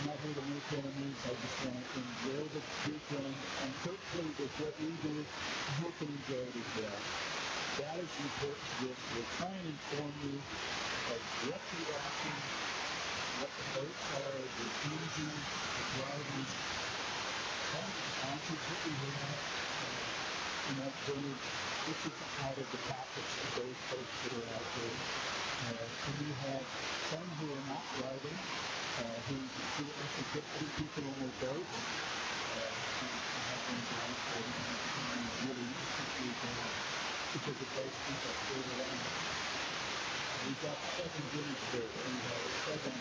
I'm not here to make enemies. I just want to enjoy the weekend, and hopefully with what we do, you can enjoy it as well. That is the important to this. We'll try and inform you of what you're watching, what the boats are, the engines, the drivers, some of the sponsors that we have. This is out of the pockets of those folks that are out there. And we have some who are not driving, who actually put other people on their boats. Have them drive for them, and really appreciate that because of those people further on. We've got 7 dinners there. We have 7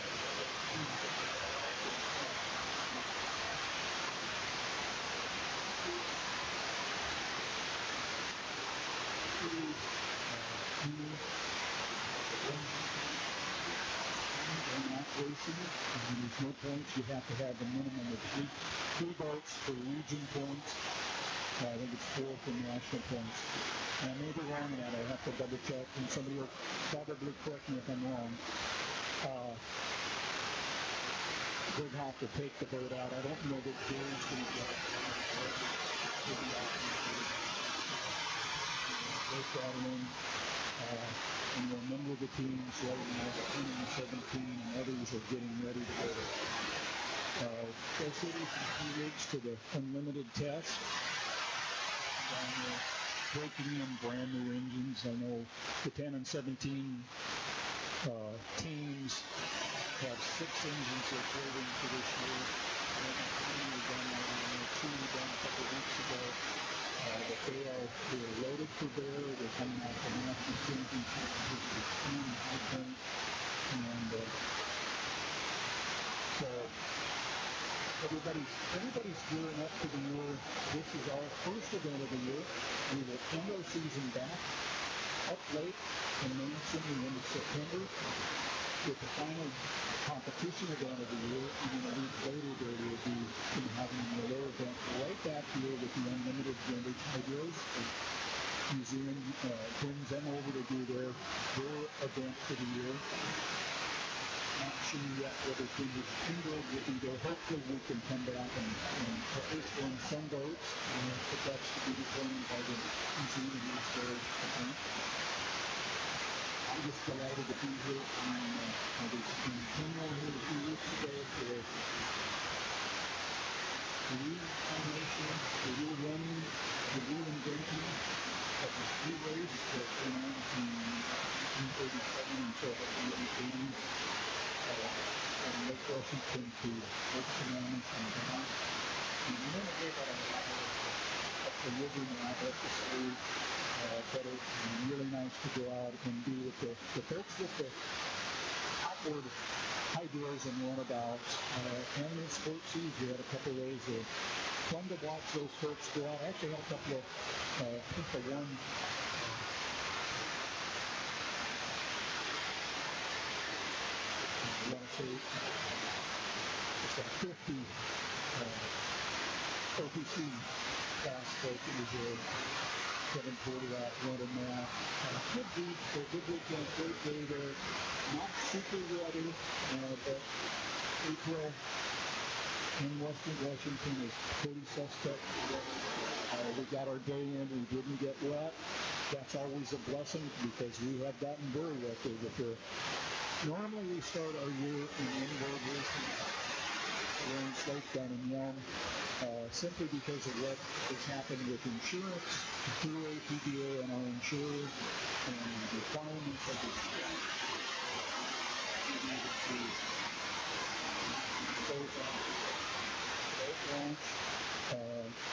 racing, and there's no points. You have to have a minimum of three boats for region points. I think it's 4 for national points. And I may be wrong on that. I have to double check, and somebody will probably correct me if I'm wrong. They'll have to take the boat out. I don't know that Gary's going to get that in. And we'll remember the teams right now, 17 and others are getting ready to go to Cities and 2 weeks to the unlimited test. And we're breaking in brand new engines. I know the 10 and 17 teams have 6 engines they're building for this year. We've done 2 done a couple of weeks ago. But they're loaded for bear. They're coming out the national championship, which is extreme high point. And so everybody's gearing up for the year. This is our first event of the year. We will end our season back up late in Manson in the end of September with the final competition event of the year, and then a week later there will be having a low event right back here with the unlimited vintage ideas. The museum brings them over to do their event for the year. Not sure yet whether vintage indoor will be there. Hopefully we can come back and at least run some boats, but that's to be determined by the museum and their event. I'm just delighted to be here. I was in Kenya here a few weeks ago for the reincarnation, the rerunning, the reinvention of the ski race that went on from 1937 until the early 80s. From Lake Washington to Lake Chelan and down. And then they got a lot up the river now, up the sleeve. But it's really nice to go out and be with the folks with the outboard hydros and runabouts. And in sports seas, we had a couple of ways of fun to watch those folks go out. I actually had a couple of, I think the one, I want to say, it's a 50 OPC class boat. It was a 740 out running now. Good weekend, great day there. Not super weather, but April in Western Washington is pretty suspect. We got our day in, we didn't get wet. That's always a blessing because we have gotten very wet over here. Normally we start our year in inboard racing around Slate down in Yelm. Simply because of what has happened with insurance, PTA, PTA, and our insurer, and the requirements of the state.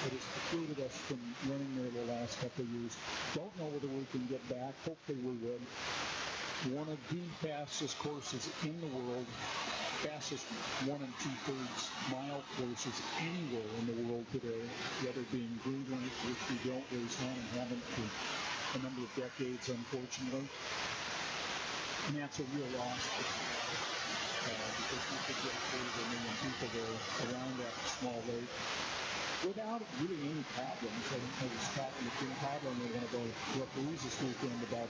It has precluded us from running there the last couple of years. Don't know whether we can get back. Hopefully we would. One of the fastest courses in the world, fastest 1 2/3 mile courses anywhere in the world today, the other being Greenland, which we don't race on and haven't for a number of decades, unfortunately. And that's a real loss because we could get 250,000 people there around that small lake. without really any problems. I was talking to Jim Cobbler, one of the referees this weekend, about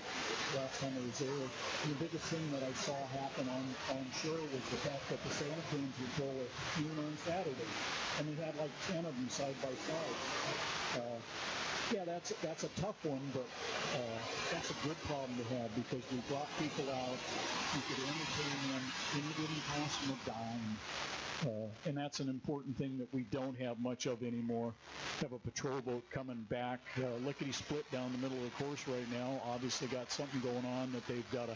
last time I was there. And the biggest thing that I saw happen on shore was the fact that the sail teams would go at noon on Saturday, and they had like 10 of them side by side. Yeah, that's a tough one, but that's a good problem to have because we brought people out. We could entertain them, and it didn't cost them a dime. And that's an important thing that we don't have much of anymore. Have a patrol boat coming back, lickety split down the middle of the course right now. Obviously got something going on that they've got to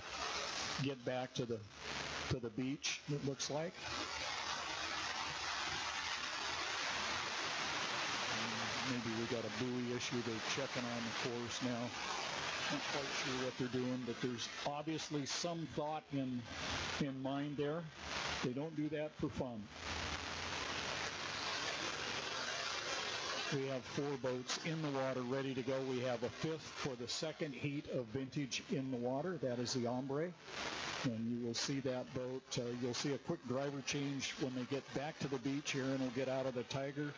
get back to the beach. It looks like. Maybe we got a buoy issue. They're checking on the course now. Not quite sure what they're doing, but there's obviously some thought in mind there. They don't do that for fun. We have 4 boats in the water ready to go. We have a 5th for the second heat of vintage in the water. That is the Ombre. And you will see that boat. You'll see a quick driver change when they get back to the beach. Aaron will get out of the Tiger,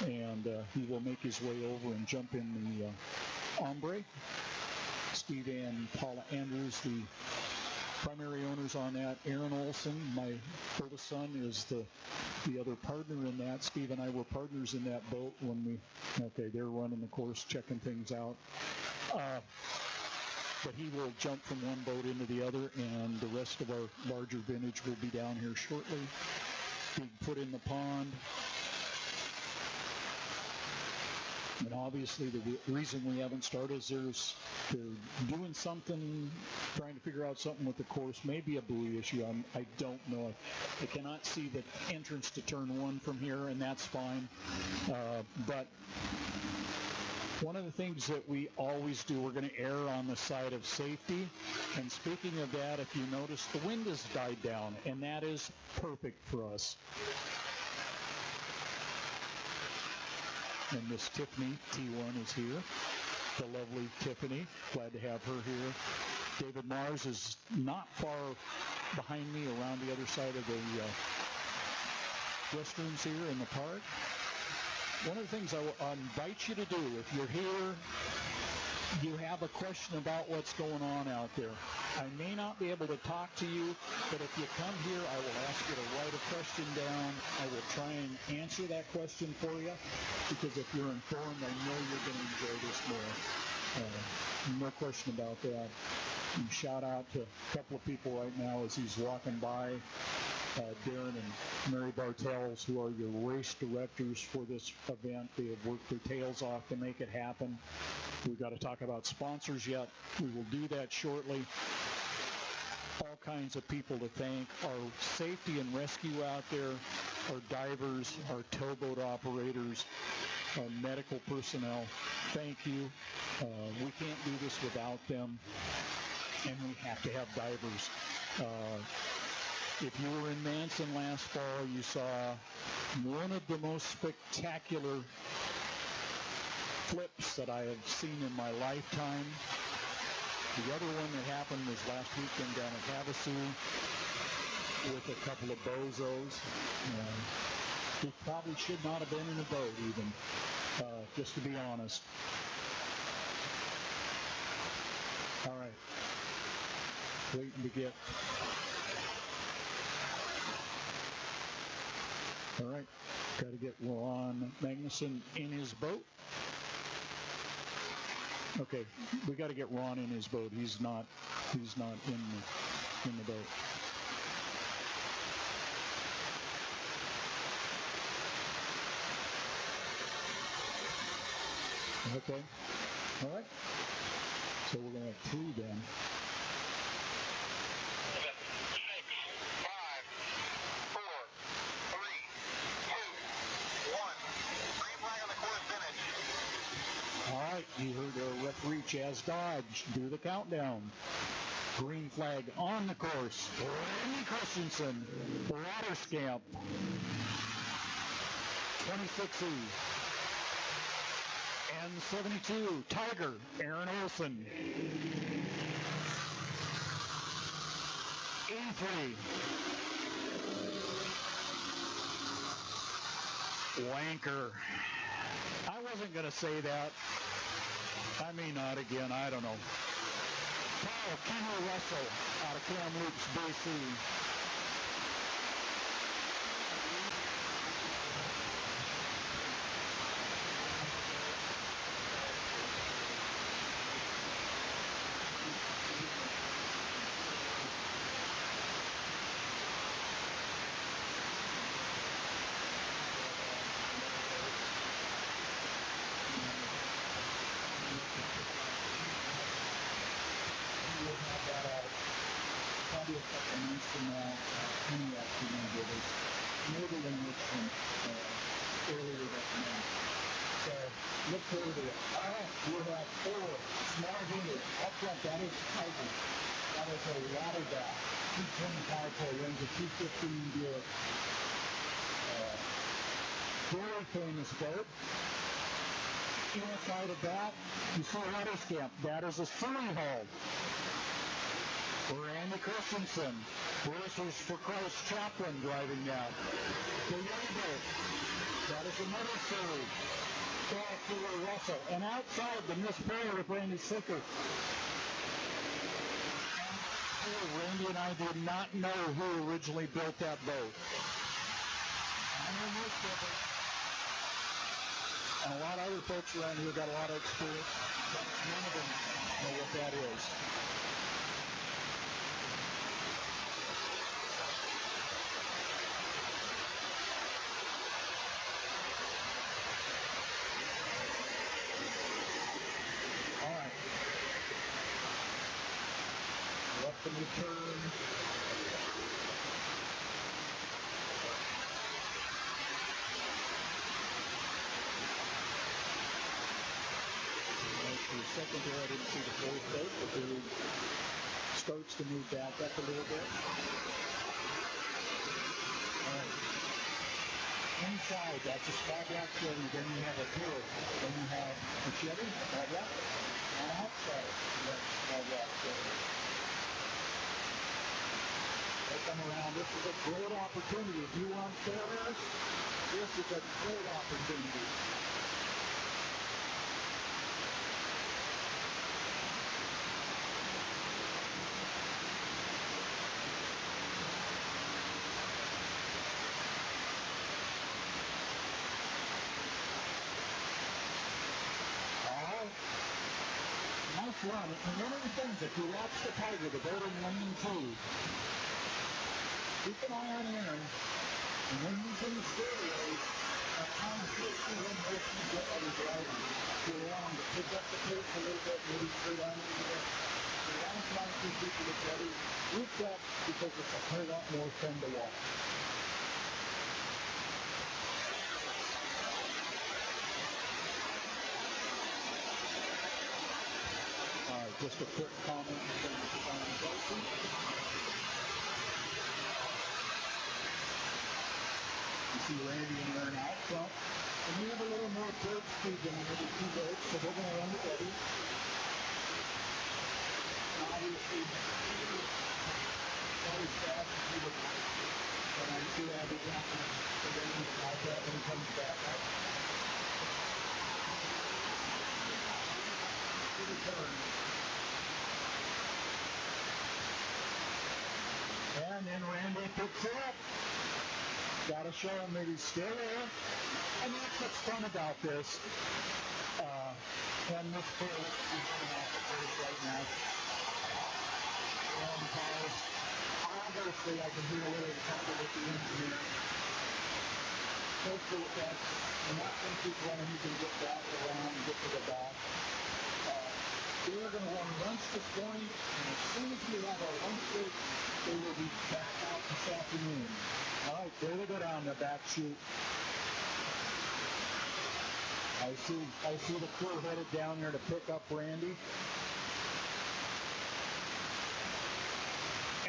and he will make his way over and jump in the Ombre. Steve and Paula Andrews, the primary owners on that. Aaron Olson, my oldest son, is the other partner in that. Steve and I were partners in that boat when they're running the course, checking things out. But he will jump from one boat into the other, and the rest of our larger vintage will be down here shortly, being put in the pond. And obviously the reason we haven't started is they're doing something, trying to figure out something with the course. Maybe a buoy issue. I don't know. I cannot see the entrance to turn 1 from here, and that's fine. But one of the things that we always do, we're going to err on the side of safety. And speaking of that, if you notice, the wind has died down, and that is perfect for us. And Miss Tiffany T1 is here. The lovely Tiffany. Glad to have her here. David Mars is not far behind me around the other side of the restrooms here in the park. One of the things I invite you to do, if you're here, you have a question about what's going on out there. I may not be able to talk to you, but if you come here, I will ask you to write a question down. I will try and answer that question for you, because if you're informed, I know you're going to enjoy this more. No question about that. And shout out to a couple of people right now as he's walking by. Darren and Mary Bartels, who are your race directors for this event. They have worked their tails off to make it happen. We've got to talk about sponsors yet. We will do that shortly. All kinds of people to thank. Our safety and rescue out there, our divers, our towboat operators, our medical personnel. Thank you. We can't do this without them, and we have to have divers. If you were in Manson last fall, you saw one of the most spectacular flips that I have seen in my lifetime. The other one that happened was last weekend down at Havasu with a couple of bozos. He probably should not have been in a boat even, just to be honest. All right. Waiting to get... All right, got to get Ron Magnuson in his boat. Okay, we got to get Ron in his boat. He's not in the boat. Okay, all right. So we're going to have 2 then. All right, you heard referee Chaz Dodge do the countdown. Green flag on the course. Randy Christensen, water scamp. 26E. And 72, Tiger, Aaron Olson. 83. Wanker. I wasn't going to say that. I may not again. I don't know. Paul Kenny Russell out of Kamloops, BC. Probably a couple months from now, any afternoon with us. Maybe they make some earlier that month. So look forward to it. All right, we'll have 4 small hitters up front. That is Tiger. That is a Waterback. 225 for a range of 215 Buick. Very famous boat. Inside of that, you see a water stamp. That is a Surrey hull. Randy Christensen, Racers for Christ Chaplain driving that. The Youngboat, that is another Surrey. Paul Fuller Russell. And outside, the Miss Prayer with Randy Sicker. Randy and I did not know who originally built that boat. And a lot of other folks around here got a lot of experience, but none of them know what that is. All right. Left and return. For a second there, I didn't see the fourth boat, but it starts to move back up a little bit. All right. Inside, that's a spot rack Chevy. Then you have a tour. Then you have a Chevy, spot rack, and outside, that's spot rack Chevy. They come around. This is a great opportunity. If you want fairness, this is a great opportunity. Nice run. And one of the things, if you watch the Tiger, the boat in lane 2, keep an eye on Aaron. And when he's in the stairways, at times you'll see him most people other drivers go along to pick up the pace a little bit, maybe straight on a little bit. So a lot of times these people get ready. Group that because it's a whole lot more fun to watch. Just a quick comment from Simon Kelsey. You see Randy and Aaron out front. And we have a little more third speed than the other 2 boats, so they're going to run together. And obviously, not as fast as we would like. But I see Abby Johnson for Randy about that when he comes back up. To the turn. And then Randy picks it up. Got to show him that he's still there. And that's what's fun about this. And this field is coming off the first right now. And Paul's, obviously I can hear a little trouble with the engineer. Hopefully that's, and not going to keep running, you can get back around and get to the back. They are going to run lunch this morning, and as soon as we have our lunch break, they will be back out this afternoon. All right, there they go down the back chute. I see the crew headed down there to pick up Randy.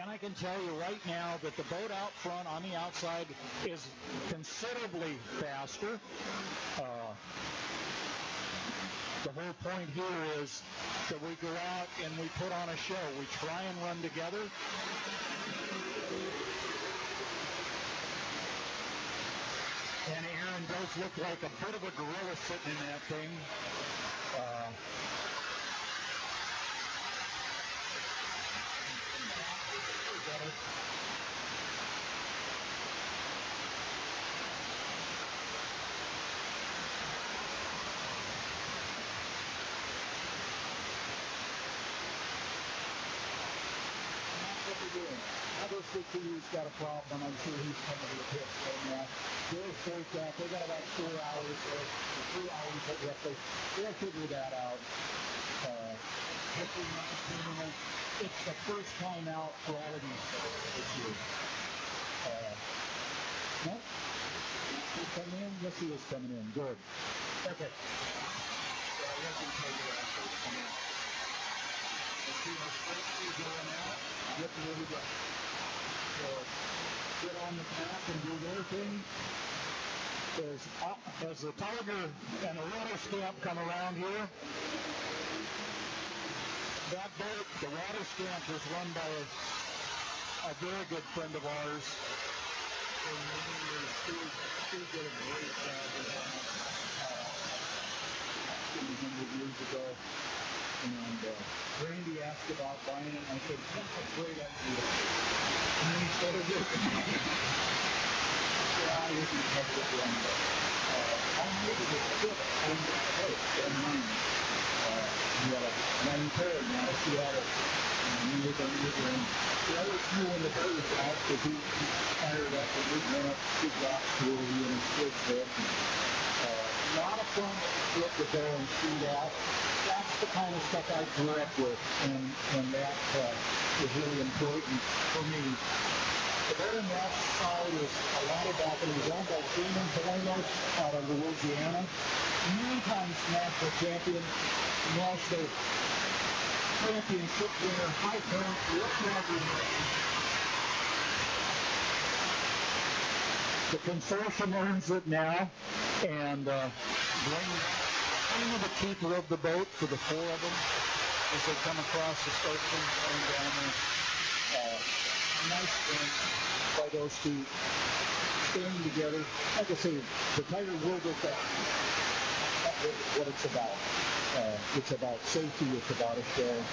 And I can tell you right now that the boat out front on the outside is considerably faster. The whole point here is that we go out and we put on a show. We try and run together. And Aaron Those look like a bit of a gorilla sitting in that thing. Obviously, Kiwi's got a problem. I'm sure he's coming to the pits right now. They're freaked out. They got about 4 hours or 3 hours roughly. They'll figure that out. Hopefully not the terminal. It's the first time out for all of these this year. No? He's coming in? Yes, he is coming in. Good. Okay. I wasn't told you that first come in. Let's see our straight through going out. Get to where we go. So get on the path and do their thing. As the Tiger and the water stamp come around here, that boat, the water stamp, is run by a very good friend of ours. For many years, Stu did a great job with that. 100 years ago. And Randy asked about buying it, and I said, that's a great idea. And then he started looking at it. Yeah, I wouldn't have it one, but I'll make it a good home place, and mine. We had a 9-pair now, Seattle. And we were going to get in. The other two when the boat was out, because he fired up and we went up big rocks to where we were in Squid Head. A lot of fun trip to go and see that. That's the kind of stuff I grew up with, and that is really important for me. The boat on that side is a lot of that. It was owned by Chelan out of Louisiana. 9 times national champion, national championship winner, high point, the consortium owns it now, and bring the keeper of the boat for the 4 of them as they come across the start thing going down there. Nice thing by those two staying together. Like I say, the Tiger will go back. That's what it's about. It's about safety. It's about a show.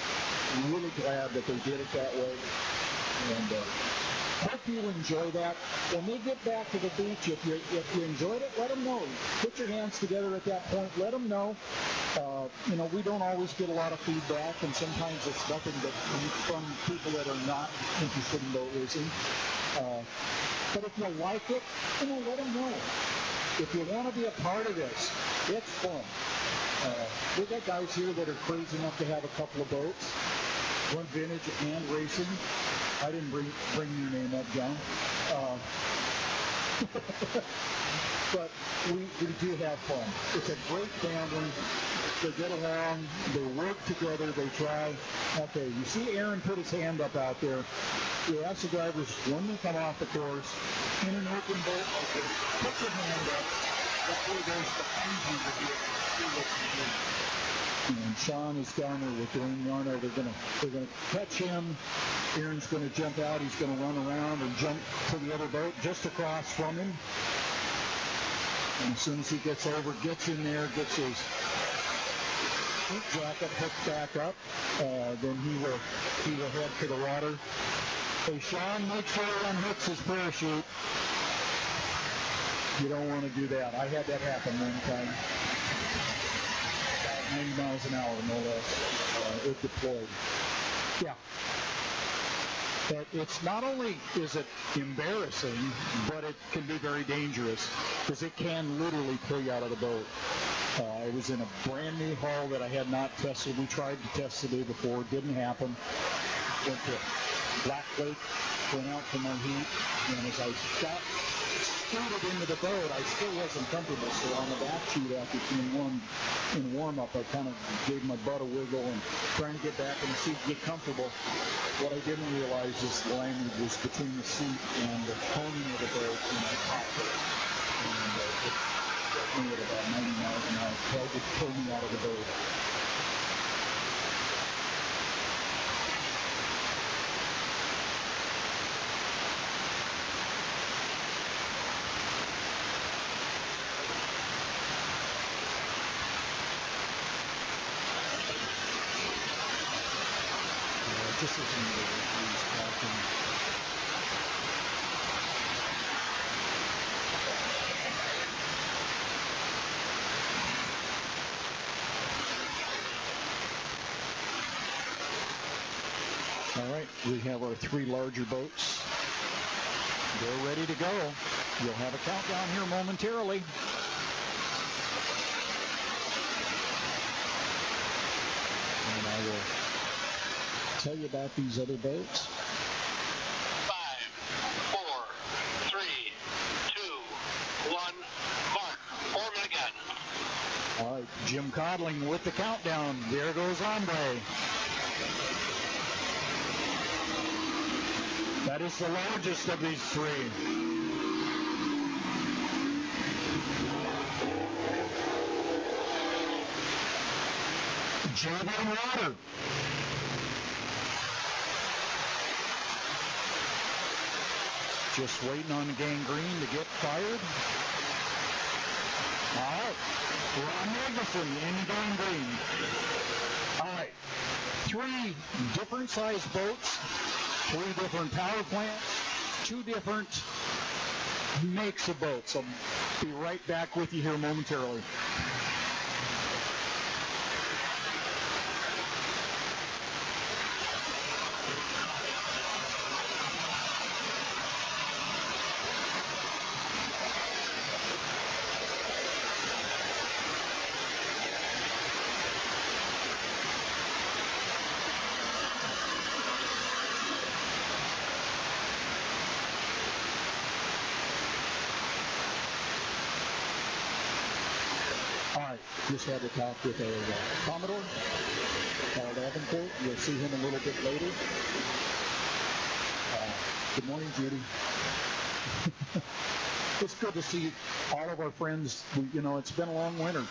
I'm really glad that they did it that way. And hope you enjoy that. When they get back to the beach, if you enjoyed it, let them know. Put your hands together at that point. Let them know. We don't always get a lot of feedback, and sometimes it's nothing but from people that are not interested in boat racing. But if you like it, let them know. If you want to be a part of this, it's fun. We've got guys here that are crazy enough to have a couple of boats, run vintage and racing. I didn't bring your name up, John. But we do have fun. It's a great family. They get along. They work together. They try. Okay, you see Aaron put his hand up out there. You ask the drivers when they come off the course in an open boat like this, put your hand up. That way there's the easy to be able to see what you do. And Sean is down there with Dwayne Yarno. They're gonna catch him. Aaron's gonna jump out. He's gonna run around and jump to the other boat just across from him. And as soon as he gets over, gets in there, gets his jacket hooked back up, then he will head to the water. Hey Sean, make sure he unhooks his parachute. You don't want to do that. I had that happen one time. 90 miles an hour, no less. It deployed. Yeah. But it's not only is it embarrassing, but it can be very dangerous because it can literally pull you out of the boat. I was in a brand new hull that I had not tested. We tried to test the day before. It didn't happen. Went to Black Lake, went out for my heat, and as I got scooted into the boat, I still wasn't comfortable. So on the back chute after in warm-up, I kind of gave my butt a wiggle and trying to get back in the seat, get comfortable. What I didn't realize is the language was between the seat and the coning of the boat and the cockpit. And it got me at about 90 miles an hour. Tried to pull me out of the boat. just listen to these talking. All right, we have our 3 larger boats. They're ready to go. You'll have a countdown here momentarily. And I will tell you about these other boats. 5, 4, 3, 2, 1, mark. Orbit again. All right, Jim Codling with the countdown. There goes Hombre. That is the largest of these 3. Chelan water. Just waiting on the gangrene to get fired. All right, Ron Nicholson in gangrene. All right, 3 different size boats, 3 different power plants, 2 different makes of boats. I'll be right back with you here momentarily. Just had to talk with a Commodore, Paul Davenport. You'll see him a little bit later. Good morning, Judy. It's good to see all of our friends. You know, it's been a long winter.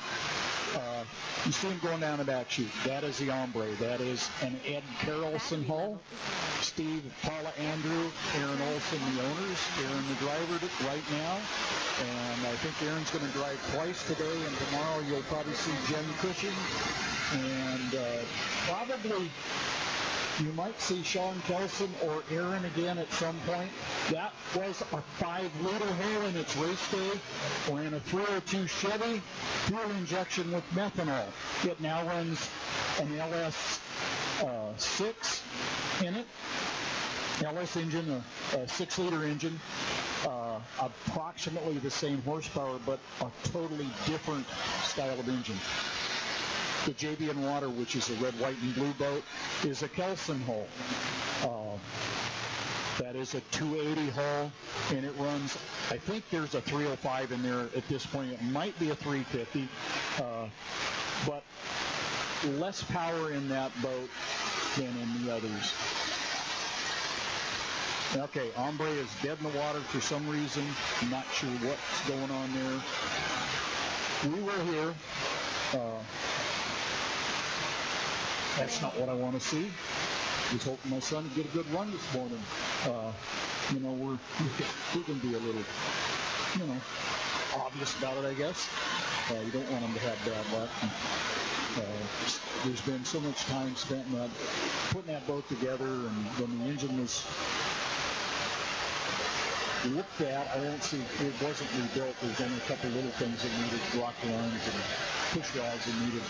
You see him going down the back chute. That is the Hombre. That is an Ed Carrollson hull. Steve, Paula, Andrew, Aaron Olson, the owners. Aaron, the driver right now. And I think Aaron's going to drive twice today, and tomorrow you'll probably see Jen Cushing. And probably you might see Sean Kelson or Aaron again at some point. That was a 5-liter hull in its race day. Ran a 302 Chevy, fuel injection with methanol. It now runs an LS 6 in it. LS engine, a 6-liter engine. Approximately the same horsepower, but a totally different style of engine. The JB and Water, which is a red, white, and blue boat, is a Kelson hull. That is a 280 hull, and it runs, I think there's a 305 in there at this point. It might be a 350, but less power in that boat than in the others. Okay, Hombre is dead in the water for some reason. I'm not sure what's going on there. We were here. That's not what I want to see. Was hoping my son would get a good run this morning. You know, we can be a little, you know, obvious about it, I guess. You don't want him to have bad luck. There's been so much time spent in that, putting that boat together, and when the engine was looked at, I won't see, it wasn't rebuilt. There's only a couple little things that needed, rock lines and push rods that needed.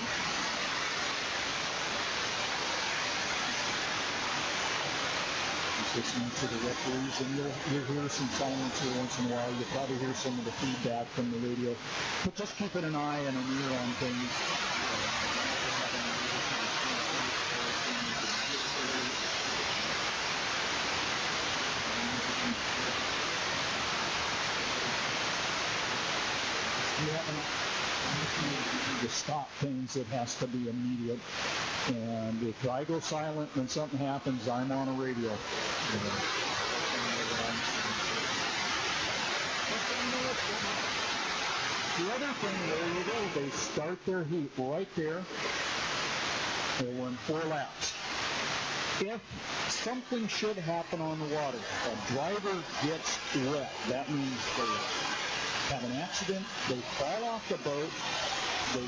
Just listening to the referees, and you'll hear some silence here once in a while. You'll probably hear some of the feedback from the radio. But just keeping an eye and an ear on things. You haven't to stop things, it has to be immediate. And if I go silent when something happens, I'm on a radio. The other thing, there you go, they start their heat right there. They won 4 laps. If something should happen on the water, a driver gets wet, that means they have an accident, they fall off the boat, they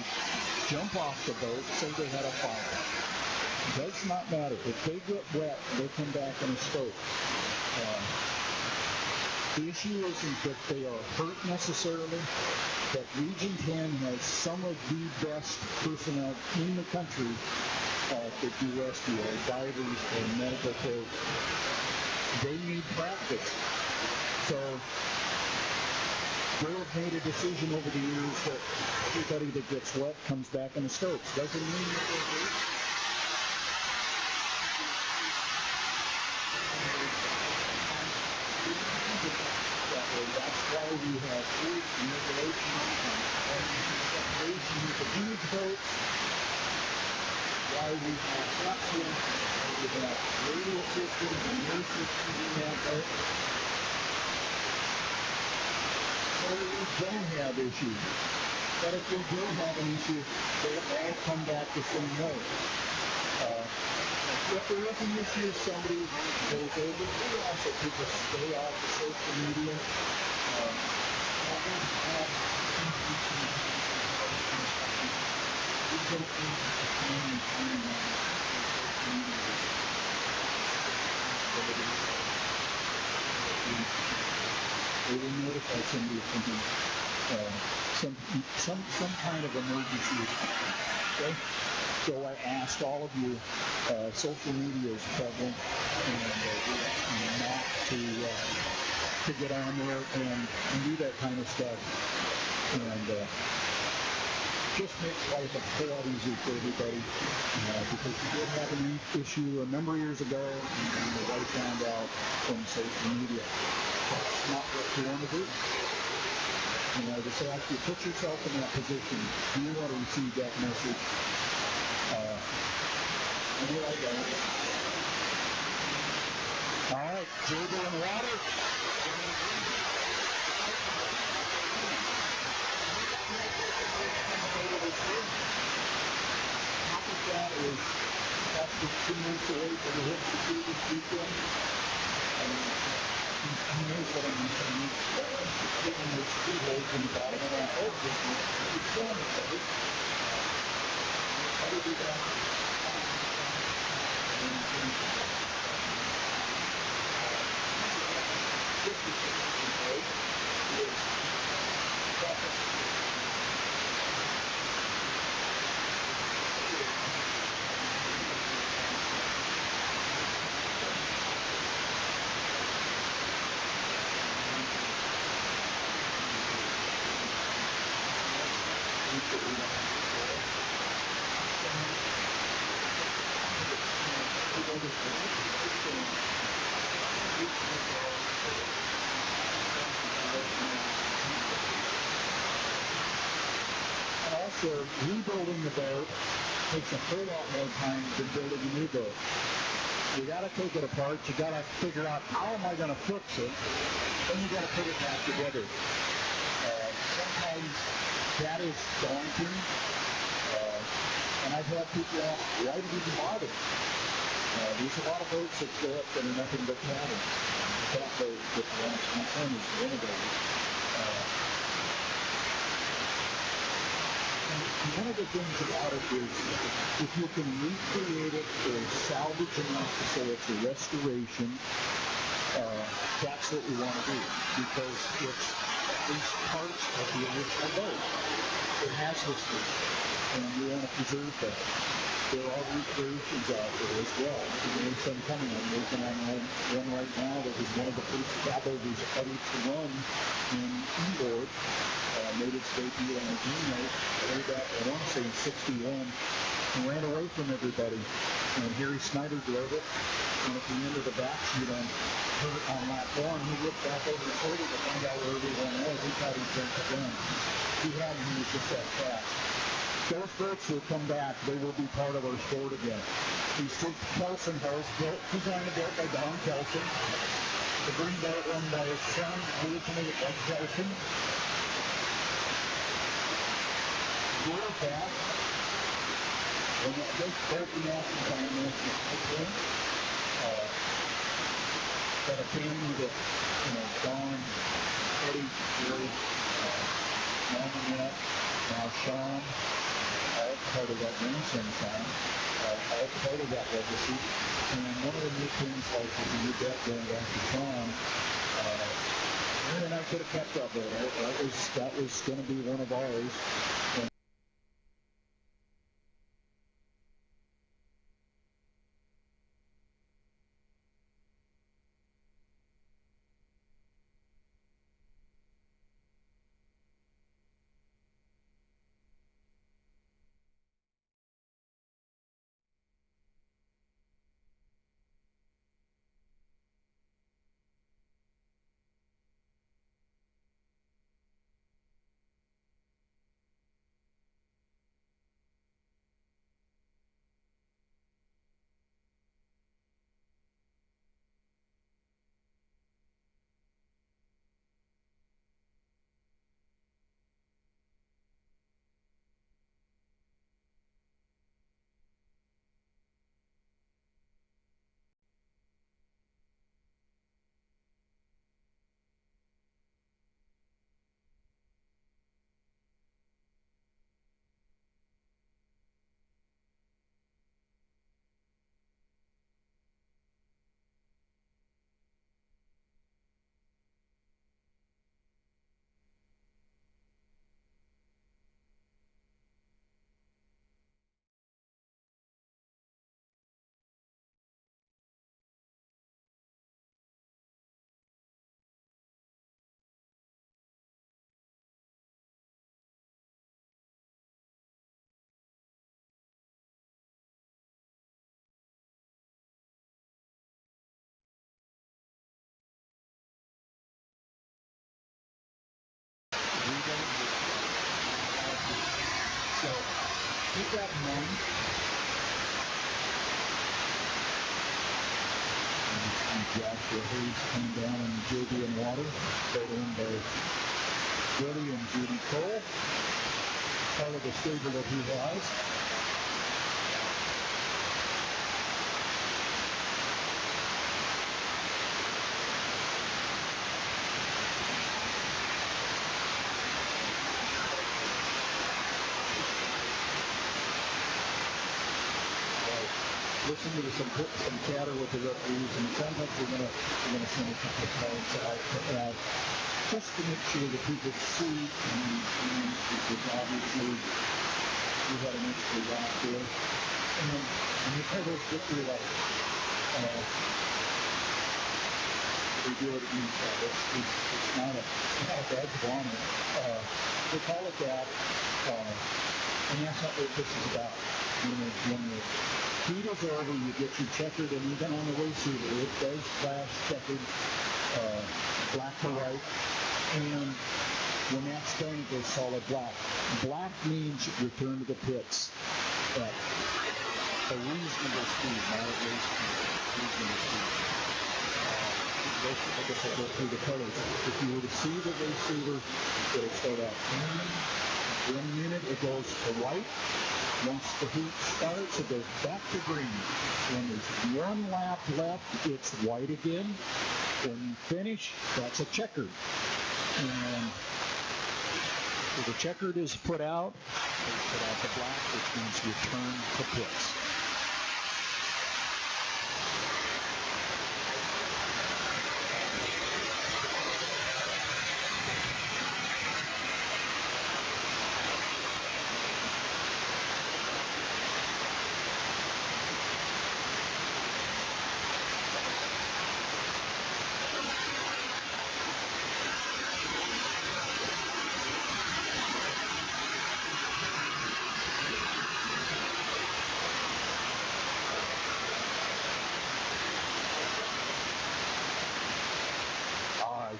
jump off the boat, say they had a fire. Does not matter. If they get wet, they come back in a stoke. The issue isn't that they are hurt necessarily, but Region 10 has some of the best personnel in the country that do rescue, or divers, or medical folks. They need practice. So they have made a decision over the years that everybody that gets wet comes back in the stokes. Doesn't mean that they're hurt. That's why we have rules and regulations and separation with the huge boats. Why we have captains, we have radio systems and air systems in that boat. So we don't have issues. But if we do have an issue, they'll all come back the same way. If there is an issue, somebody goes over. We also people stay off the social media. They will notify somebody of something, some kind of emergency. Okay? So I asked all of you, social media is prevalent, and not to get on there and do that kind of stuff. And just makes life a lot easier for everybody, because we did have an issue a number of years ago, and the wife found out from social media. That's not what you want to do. And I just ask you, put yourself in that position. Do you want to receive that message? And here I go. All right, Jable in the water. Half of that is after 2 months away for the hip to do this weekend. And here's what I'm saying. Getting the speed holes in the bottom of that hole this week. It's going to be. How do we do that? And also, rebuilding the boat takes a whole lot more time than building a new boat. You got to take it apart. You got to figure out, how am I going to fix it? Then you got to put it back together. Sometimes that is daunting. And I've had people ask, why did you bother? There's a lot of boats that go up that are nothing but cabins. That boat with my son is one of those. And one of the things about it is, if you can recreate it or salvage enough to say it's a restoration, that's what we want to do, because it's at least parts of the original boat. It has history, and we want to preserve that. There are recreations out there as well. There's some coming. I'm working on one right now that was one of the first cabovers ever to run in inboard. Made its debut on a Gino way back, I want to say in 61, and ran away from everybody. And Harry Snyder drove it, and at the end of the backseat on lap 1, he looked back over the shoulder to find out where everyone was. He thought he'd jumped the gun. He hadn't. He was just that fast. Those boats will come back. They will be part of our sport again. These two Kelson boats, designed and built by Don Kelson. The green boat run by his son, originally Ed Kelson. Real fast. And this boat we have to find this. Got a family that, Don, Eddie, Jerry, Mom and Matt, now Sean, all part of that grandson time. all part of that legacy. And one of the new things, like with the new bet going back to Chelan, and I could have kept up there. That was going to be one of ours. And so keep that in mind. Joshua Hayes coming down in JB and water, photoed by Billy and Judy Cole, part of the stable that he has. Listen to some chatter with the referees, and it sounds like we're gonna send a couple of cards out just to make sure that people see. And because obviously we had an extra lap there, and you play those victory lights. We do it in it's not a badge of honor. They call it that, and that's not what this is about. When the heat is over, you get your checkered, and even on the receiver, it does flash checkered, black to white, and when that's done, it goes solid black. Black means return to the pits at a reasonable speed, not at reasonable speed. I guess I'll go through the colors. If you were to see the receiver, it'll start out green. 1 minute, it goes to white. Once the heat starts, it goes back to green. When there's one lap left, it's white again. When you finish, that's a checkered. And if the checkered is put out, they put out the black, which means return to pits.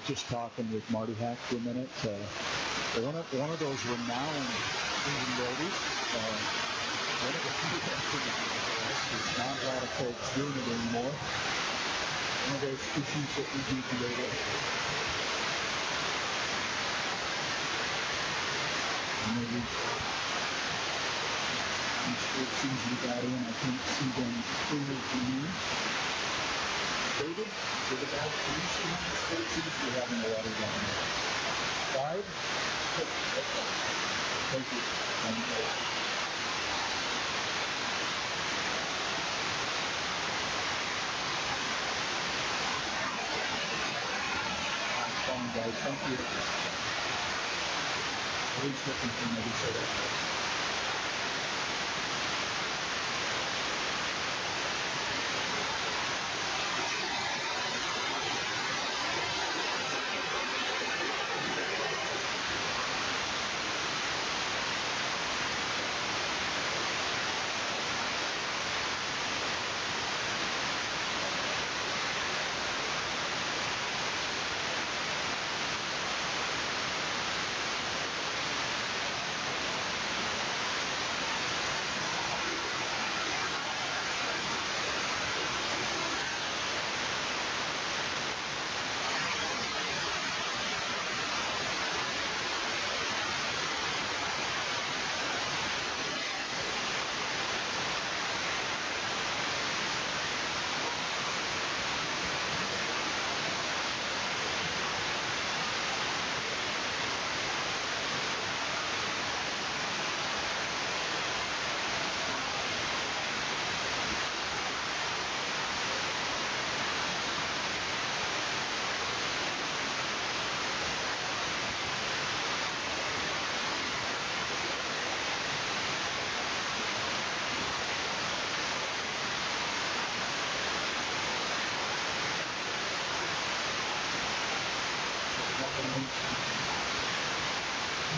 Just talking with Marty Hack for a minute. One of those renowned Indian roadies. One of the few there's not a lot of folks doing it anymore. One of those issues that we do today. Maybe these sports season got in, I can't see them clearly from here. David, with about 3 sports seasons, we're having a lot of down there. 5? Thank you. right. Thank you. Please listen to me say that.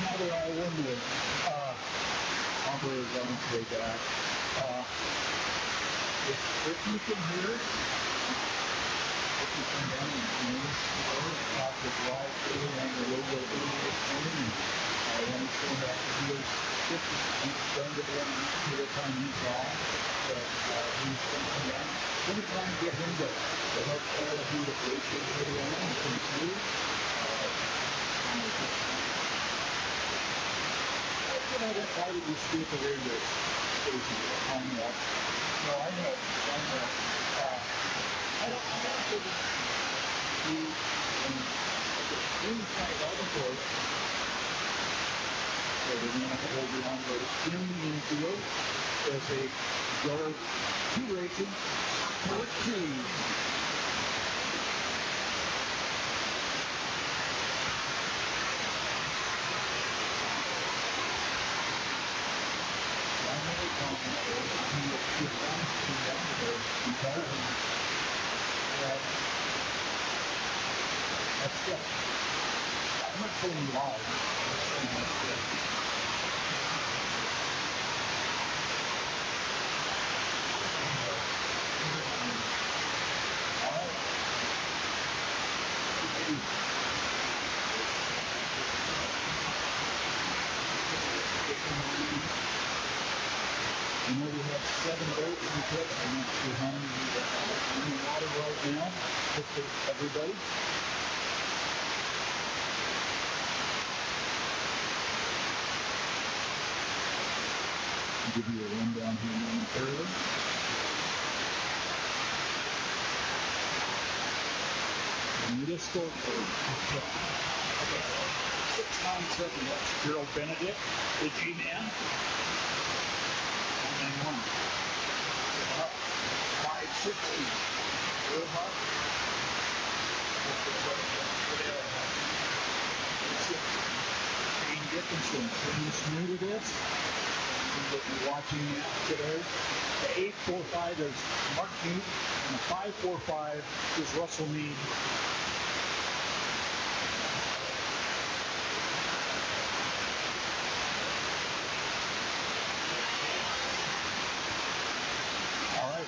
Now they're all winded. Humber is on its way back. If you can hear it, if you come down and notice off the drive through on the radio early this morning, and when it's going back to heels 50, he's going to be on the time he's off, but he's going to come down. We're going to try and get him to help all of you to break this video on and continue. Why did you speak the radio station on that? No, I know. I don't think you inside auditory. So we're going to have to hold you on to in the infield as they go to racing for two. That's good. I'm not saying live. All right. You know, we have 7 boats in the pit. I'm not sure how many we have in the water right now. Just for everybody. I'll give you a rundown here momentarily. And you just go for 697. That's Gerald Benedict, the G-Man. 560. Earhart. Shane Dickinson. Who's new to this? You'll be watching that today. The 845 is Mark Newt, and the 545 is Russell Mead.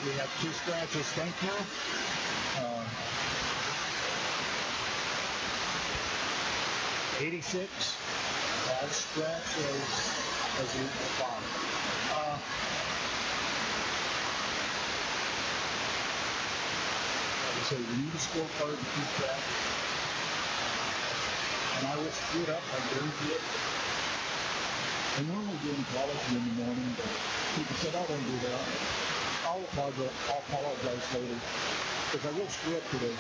We have 2 scratches, thank you. 86, that scratch as a bottom. Like I say, we need a scorecard to keep track. And I will screw it up, I guarantee it. I normally do in college in the morning, but people said I don't do that. I'll apologize later, because I will screw up today.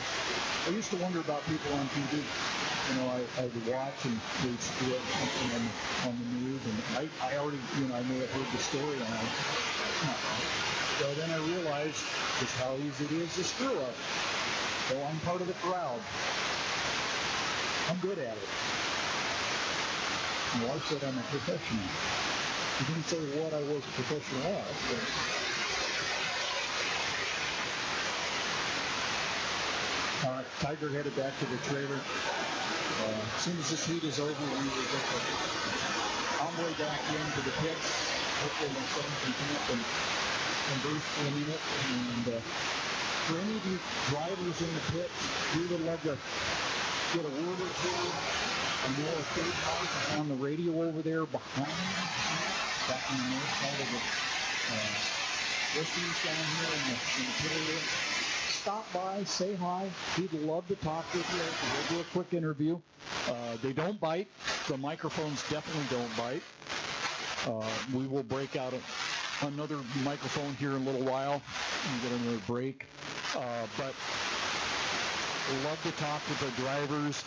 I used to wonder about people on TV. You know, I would watch and they'd screw up something on the news, and I already, I may have heard the story on it. So then I realized just how easy it is to screw up. So I'm part of the crowd. I'm good at it. Well, I said I'm a professional. He didn't say what I was a professional at, but all right, Tiger headed back to the trailer. As soon as this heat is over, we will get the hombre back into the pits. Hopefully my son can come up and boost for a minute. And for any of you drivers in the pits, we would love to get a word or two. I know a state house is on the radio over there behind me, back on the north side of the listeners down here in the pit area. Stop by, say hi. He'd love to talk with you. We'll do a quick interview. They don't bite. The microphones definitely don't bite. We will break out another microphone here in a little while and get another break. But love to talk with the drivers,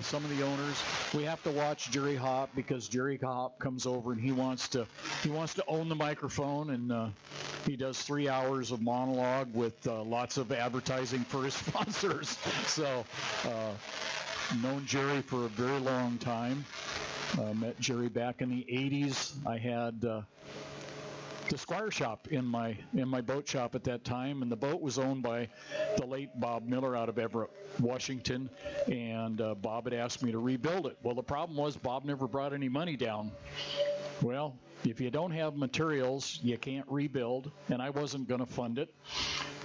some of the owners. We have to watch Jerry Hopp because Jerry Hopp comes over and he wants to own the microphone, and he does 3 hours of monologue with lots of advertising for his sponsors. So known Jerry for a very long time. Met Jerry back in the 80s. I had the Squire shop in my boat shop at that time, and the boat was owned by the late Bob Miller out of Everett, Washington, and Bob had asked me to rebuild it. Well, the problem was Bob never brought any money down. Well, if you don't have materials, you can't rebuild, and I wasn't going to fund it.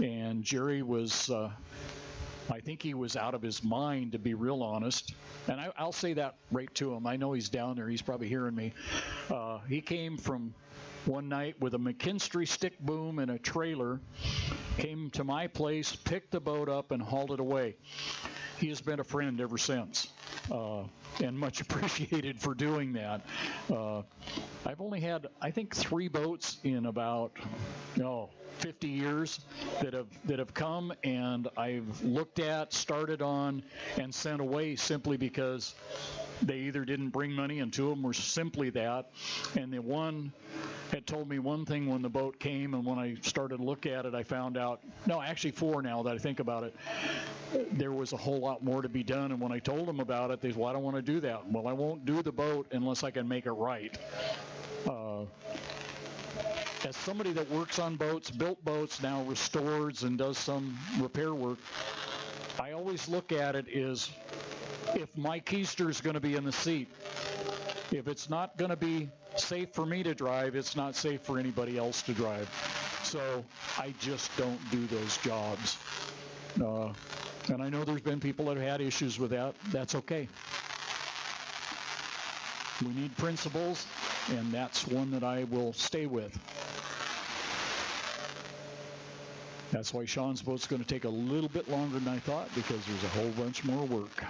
And Jerry was, I think he was out of his mind, to be real honest. And I'll say that right to him. I know he's down there. He's probably hearing me. He came from one night with a McKinstry stick boom and a trailer, came to my place, picked the boat up, and hauled it away. He has been a friend ever since, and much appreciated for doing that. I've only had, I think, 3 boats in about 50 years that have come, and I've looked at, started on, and sent away simply because they either didn't bring money, and 2 of them were simply that, and the one had told me one thing when the boat came, and when I started to look at it, I found out, no, actually 4 now that I think about it, there was a whole lot more to be done. And when I told them about it, they said, well, I don't want to do that. Well, I won't do the boat unless I can make it right. As somebody that works on boats, built boats, now restores and does some repair work, I always look at it as if my keister is going to be in the seat. If it's not going to be safe for me to drive, it's not safe for anybody else to drive. So I just don't do those jobs. And I know there's been people that have had issues with that. That's okay. We need principles, and that's one that I will stay with. That's why Sean's boat's going to take a little bit longer than I thought, because there's a whole bunch more work.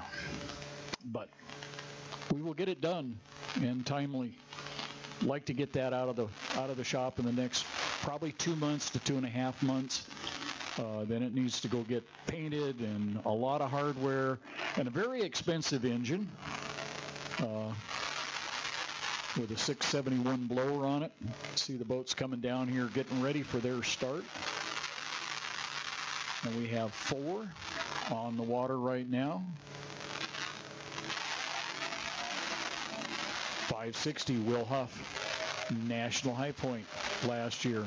But we will get it done and timely. Like to get that out of the shop in the next probably 2 months to 2.5 months. Then it needs to go get painted and a lot of hardware and a very expensive engine with a 671 blower on it. See the boats coming down here getting ready for their start. And we have 4 on the water right now. 560 Will Huff, national high point last year.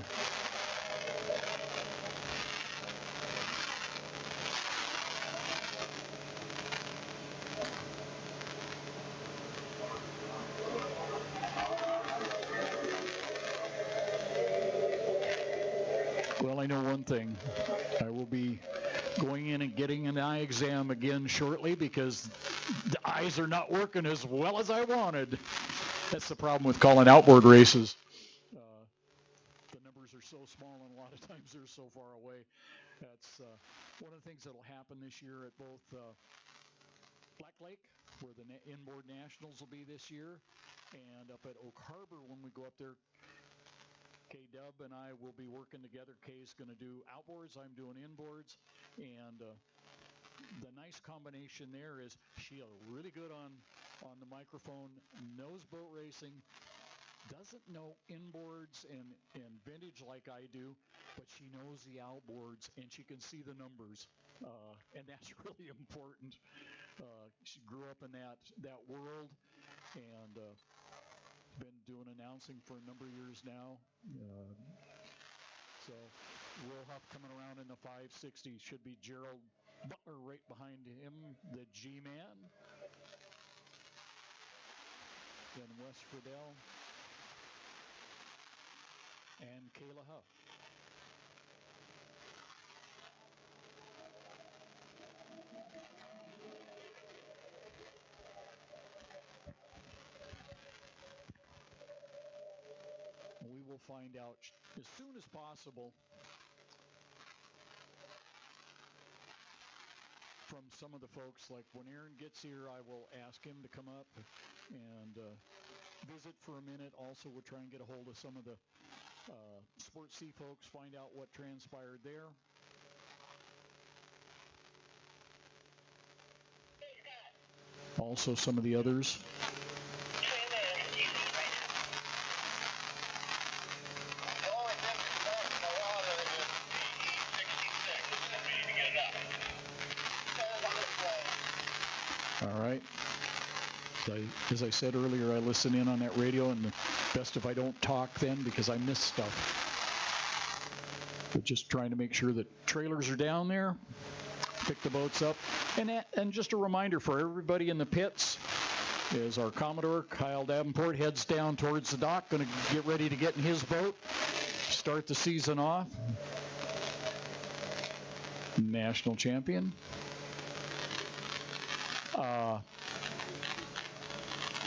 Well, I know one thing. I will be going in and getting an eye exam again shortly because the eyes are not working as well as I wanted. That's the problem with calling outboard races. The numbers are so small, and a lot of times they're so far away. That's one of the things that will happen this year at both Black Lake, where the inboard nationals will be this year, and up at Oak Harbor when we go up there. K-Dub and I will be working together. Kay's going to do outboards. I'm doing inboards. And the nice combination there is she's really good on the microphone, knows boat racing, doesn't know inboards and vintage like I do, but she knows the outboards and she can see the numbers. And that's really important. She grew up in that world, and been doing announcing for a number of years now. So Will Huff coming around in the 560. Should be Gerald Butler right behind him, the G-Man. Then Wes Friedel and Kayla Huff. We will find out as soon as possible from some of the folks. Like when Aaron gets here, I will ask him to come up and visit for a minute. Also, we'll try and get a hold of some of the Sports C folks, find out what transpired there. Also, some of the others. All right. As I said earlier, I listen in on that radio, and best if I don't talk then because I miss stuff. But just trying to make sure that trailers are down there, pick the boats up. And just a reminder for everybody in the pits is our Commodore, Kyle Davenport, heads down towards the dock, going to get ready to get in his boat, start the season off. National champion.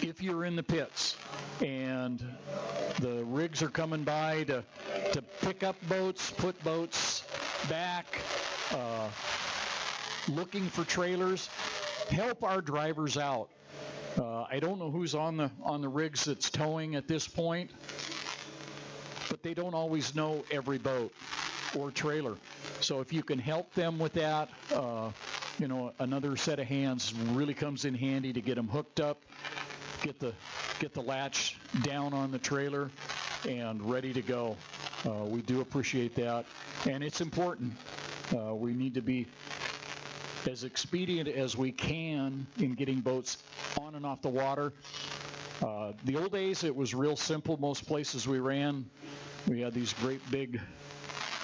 If you're in the pits and the rigs are coming by to pick up boats, put boats back, looking for trailers, help our drivers out. I don't know who's on the rigs that's towing at this point, but they don't always know every boat or trailer. So if you can help them with that, another set of hands really comes in handy to get them hooked up, get the latch down on the trailer, and ready to go. We do appreciate that, and it's important. We need to be as expedient as we can in getting boats on and off the water. The old days, it was real simple. Most places we ran, we had these great big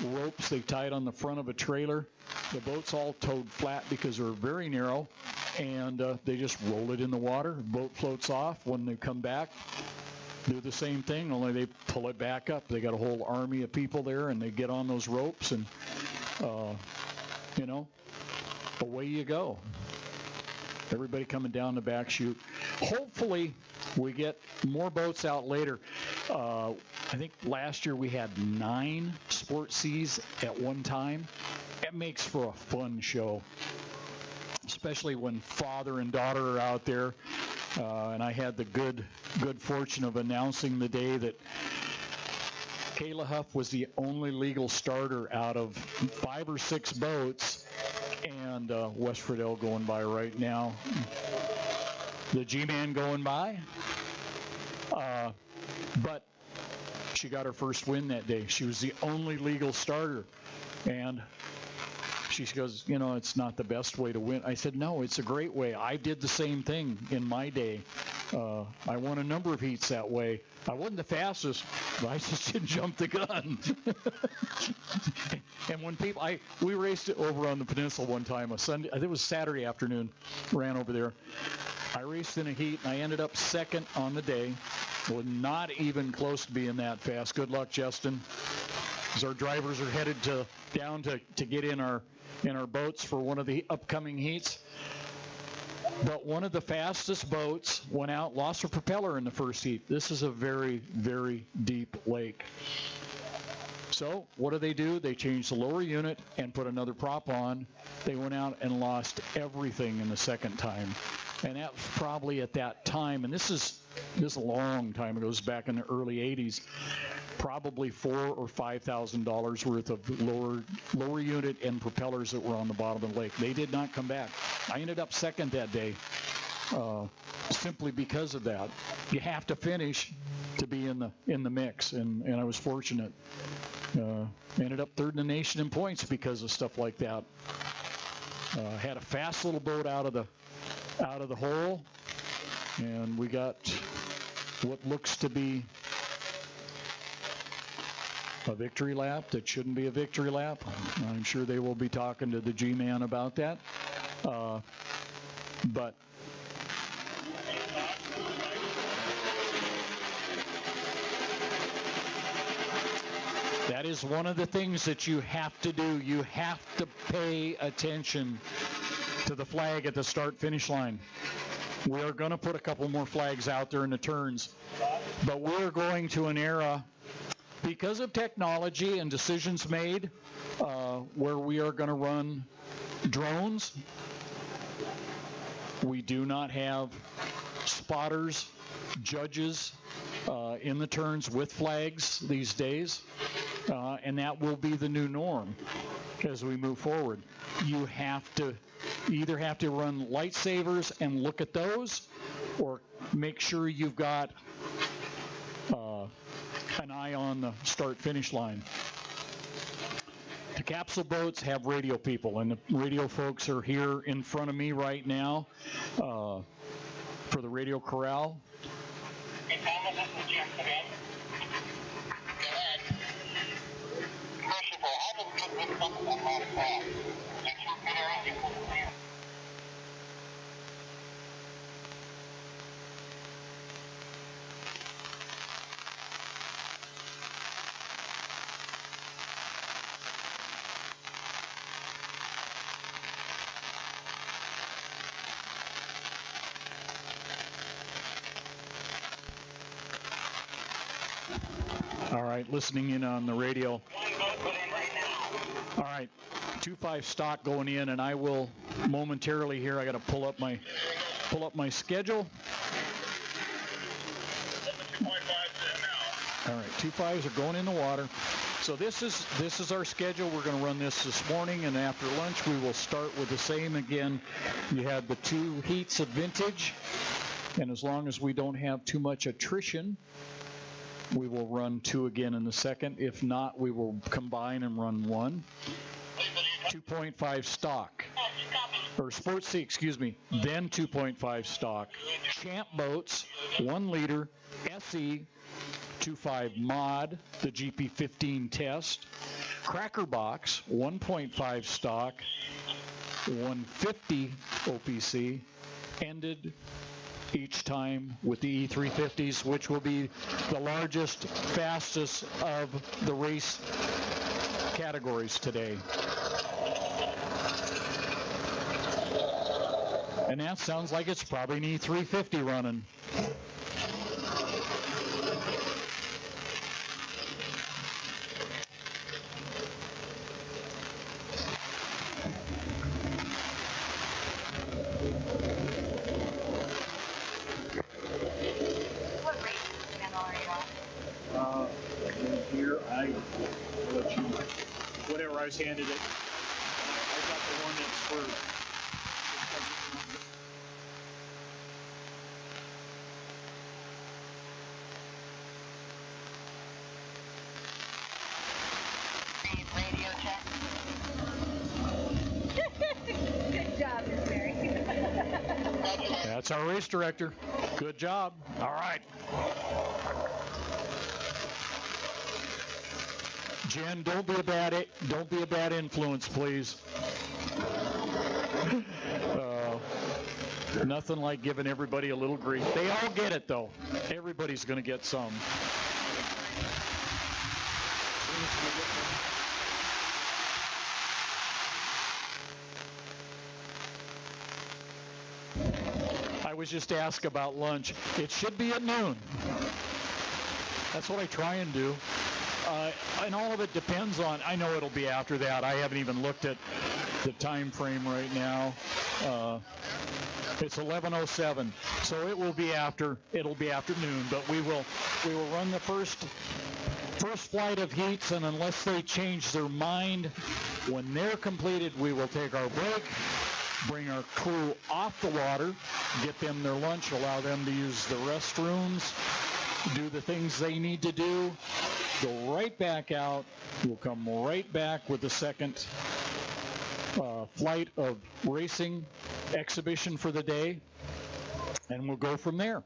ropes they tied on the front of a trailer. The boats all towed flat because they were very narrow, and they just roll it in the water. The boat floats off. When they come back, do the same thing, only they pull it back up. They got a whole army of people there, and they get on those ropes, and away you go. Everybody coming down the back chute. Hopefully we get more boats out later. I think last year we had 9 Sports Cs at one time. It makes for a fun show, especially when father and daughter are out there. And I had the good fortune of announcing the day that Kayla Huff was the only legal starter out of 5 or 6 boats, and Wes Friedel going by right now. The G-Man going by. But she got her first win that day. She was the only legal starter. And she goes, it's not the best way to win. I said, no, it's a great way. I did the same thing in my day. I won a number of heats that way. I wasn't the fastest, but I just didn't jump the gun. And when we raced it over on the peninsula one time, a Sunday, I think it was Saturday afternoon, ran over there. I raced in a heat, and I ended up second on the day. Was not even close to being that fast. Good luck, Justin. As our drivers are headed down to get in our boats for one of the upcoming heats. But one of the fastest boats went out, lost her propeller in the first heat. This is a very, very deep lake. So what do? They changed the lower unit and put another prop on. They went out and lost everything in the second time. And that was probably at that time, and this is a long time ago, it was back in the early 80s, probably $4,000 or $5,000 worth of lower unit and propellers that were on the bottom of the lake. They did not come back. I ended up second that day, simply because of that. You have to finish to be in the mix, and I was fortunate. Ended up third in the nation in points because of stuff like that. Had a fast little boat out of the out of the hole, and we got what looks to be a victory lap that shouldn't be a victory lap. I'm sure they will be talking to the G-Man about that. But that is one of the things that you have to do. You have to pay attention to the flag at the start-finish line. We are going to put a couple more flags out there in the turns, but we're going to an era, because of technology and decisions made, where we are going to run drones. We do not have spotters, judges in the turns with flags these days, and that will be the new norm as we move forward. You either have to run lightsabers and look at those, or make sure you've got an eye on the start-finish line. The capsule boats have radio people, and the radio folks are here in front of me right now for the radio corral. Hey, Thomas, this is Jeff again. Go ahead. First of all, I haven't put this up on my flag. It's your parents. All right, listening in on the radio. All right, 2-5 stock going in, and I will momentarily here. I got to pull up my schedule. All right, 2-5s are going in the water. So this is our schedule. We're going to run this morning, and after lunch we will start with the same again. You have the 2 heats of vintage, and as long as we don't have too much attrition, we will run 2 again in the second. If not, we will combine and run 1. 2.5 stock. Or Sports C, excuse me. Then 2.5 stock. Champ boats, 1 liter. SE, 2.5 mod, the GP15 test. Cracker box, 1.5 stock. 150 OPC. Ended each time with the E350s, which will be the largest, fastest of the race categories today. And that sounds like it's probably an E350 running. Whatever I was handed it. I got the one that's for. Radio check. Good job, Miss Mary. That's our race director. Good job. All right. Jen, don't be a bad influence, please. Nothing like giving everybody a little grief. They all get it, though. Everybody's going to get some. I was just asked about lunch. It should be at noon. That's what I try and do. And all of it depends on, I know it'll be after that. I haven't even looked at the time frame right now. It's 11:07, so it will be it'll be afternoon, but we will run the first flight of heats, and unless they change their mind when they're completed, we will take our break, bring our crew off the water, get them their lunch, allow them to use the restrooms, do the things they need to do, go right back out. We'll come right back with the second flight of racing exhibition for the day, and we'll go from there.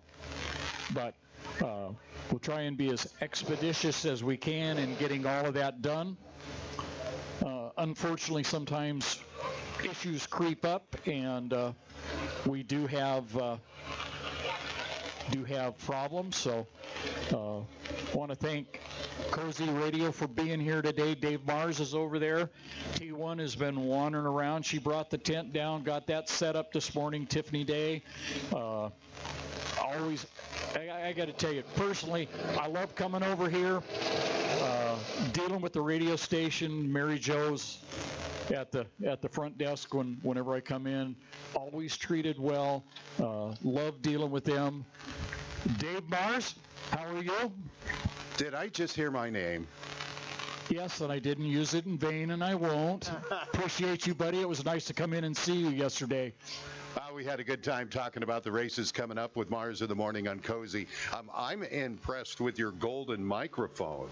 But we'll try and be as expeditious as we can in getting all of that done. Unfortunately, sometimes issues creep up, and we do have problems. So I want to thank Cozy Radio for being here today. Dave Mars is over there. T1 has been wandering around. She brought the tent down, got that set up this morning. Tiffany Day. Always, I got to tell you, personally, I love coming over here, dealing with the radio station. Mary Jo's at the front desk whenever I come in. Always treated well. Love dealing with them. Dave Mars, how are you? Did I just hear my name? Yes, and I didn't use it in vain, and I won't. Appreciate you, buddy. It was nice to come in and see you yesterday. We had a good time talking about the races coming up with Mars in the Morning on Cozy. I'm impressed with your golden microphone.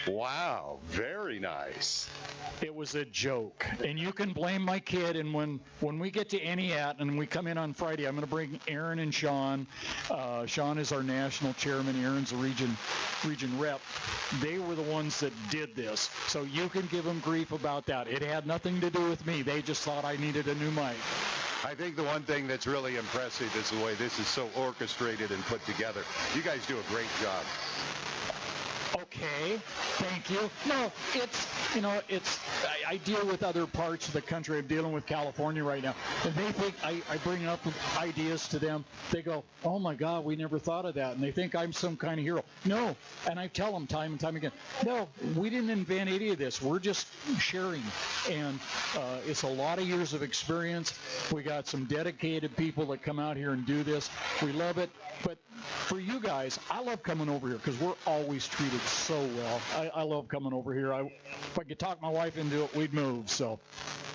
Wow, very nice. It was a joke, and you can blame my kid. And when we get to Entiat and we come in on Friday, I'm going to bring Aaron and Sean. Sean is our national chairman. Aaron's a region rep. They were the ones that did this, so you can give them grief about that. It had nothing to do with me. They just thought I needed a new mic. I think the one thing that's really impressive is the way this is so orchestrated and put together. You guys do a great job. Okay, thank you. No, I deal with other parts of the country. I'm dealing with California right now. And they think I bring up ideas to them. They go, oh my God, we never thought of that. And they think I'm some kind of hero. No, and I tell them time and time again, no, we didn't invent any of this. We're just sharing. And it's a lot of years of experience. We got some dedicated people that come out here and do this. We love it. But for you guys, I love coming over here because we're always treated so well. I love coming over here. If I could talk my wife into it, we'd move. So.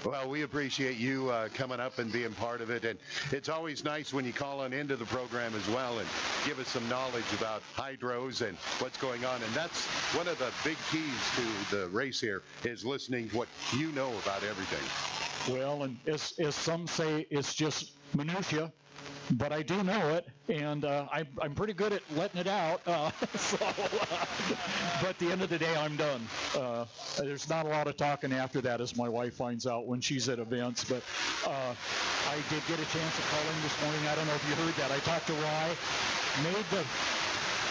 Well, we appreciate you coming up and being part of it. And it's always nice when you call on into the program as well and give us some knowledge about hydros and what's going on. And that's one of the big keys to the race here is listening to what you know about everything. Well, and as some say, it's just minutia. But I do know it, and I'm pretty good at letting it out. But at the end of the day, I'm done. There's not a lot of talking after that, as my wife finds out when she's at events. But I did get a chance to call in this morning. I don't know if you heard that. I talked to Rye, made the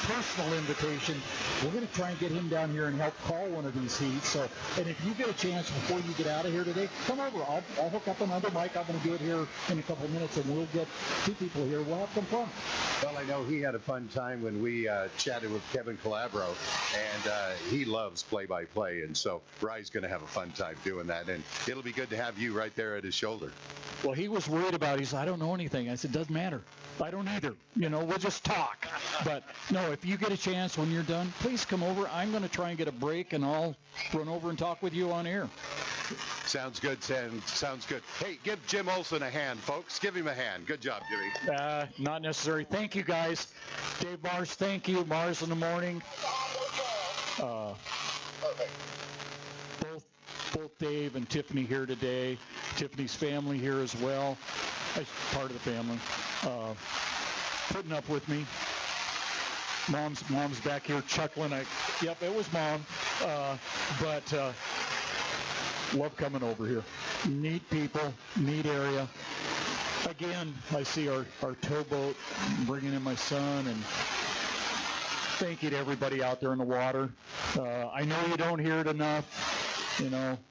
personal invitation. We're going to try and get him down here and help call one of these heats. So, and if you get a chance before you get out of here today, come over. I'll hook up another mic. I'm going to do it here in a couple of minutes, and we'll get two people here. We'll have some fun. Well, I know he had a fun time when we chatted with Kevin Calabro, and he loves play-by-play, and so Rye's going to have a fun time doing that, and it'll be good to have you right there at his shoulder. Well, he was worried about it. He said, I don't know anything. I said, doesn't matter. I don't either. We'll just talk. But, no, if you get a chance when you're done, please come over. I'm going to try and get a break, and I'll run over and talk with you on air. Sounds good, Sam. Sounds good. Hey, give Jim Olson a hand, folks. Give him a hand. Good job, Jimmy. Not necessary. Thank you, guys. Dave Mars, thank you. Mars in the Morning. Both Dave and Tiffany here today. Tiffany's family here as well. Part of the family. Putting up with me. Mom's back here chuckling. Yep, it was Mom. But love coming over here. Neat people, neat area. Again, I see our towboat, bringing in my son, and thank you to everybody out there in the water. I know you don't hear it enough.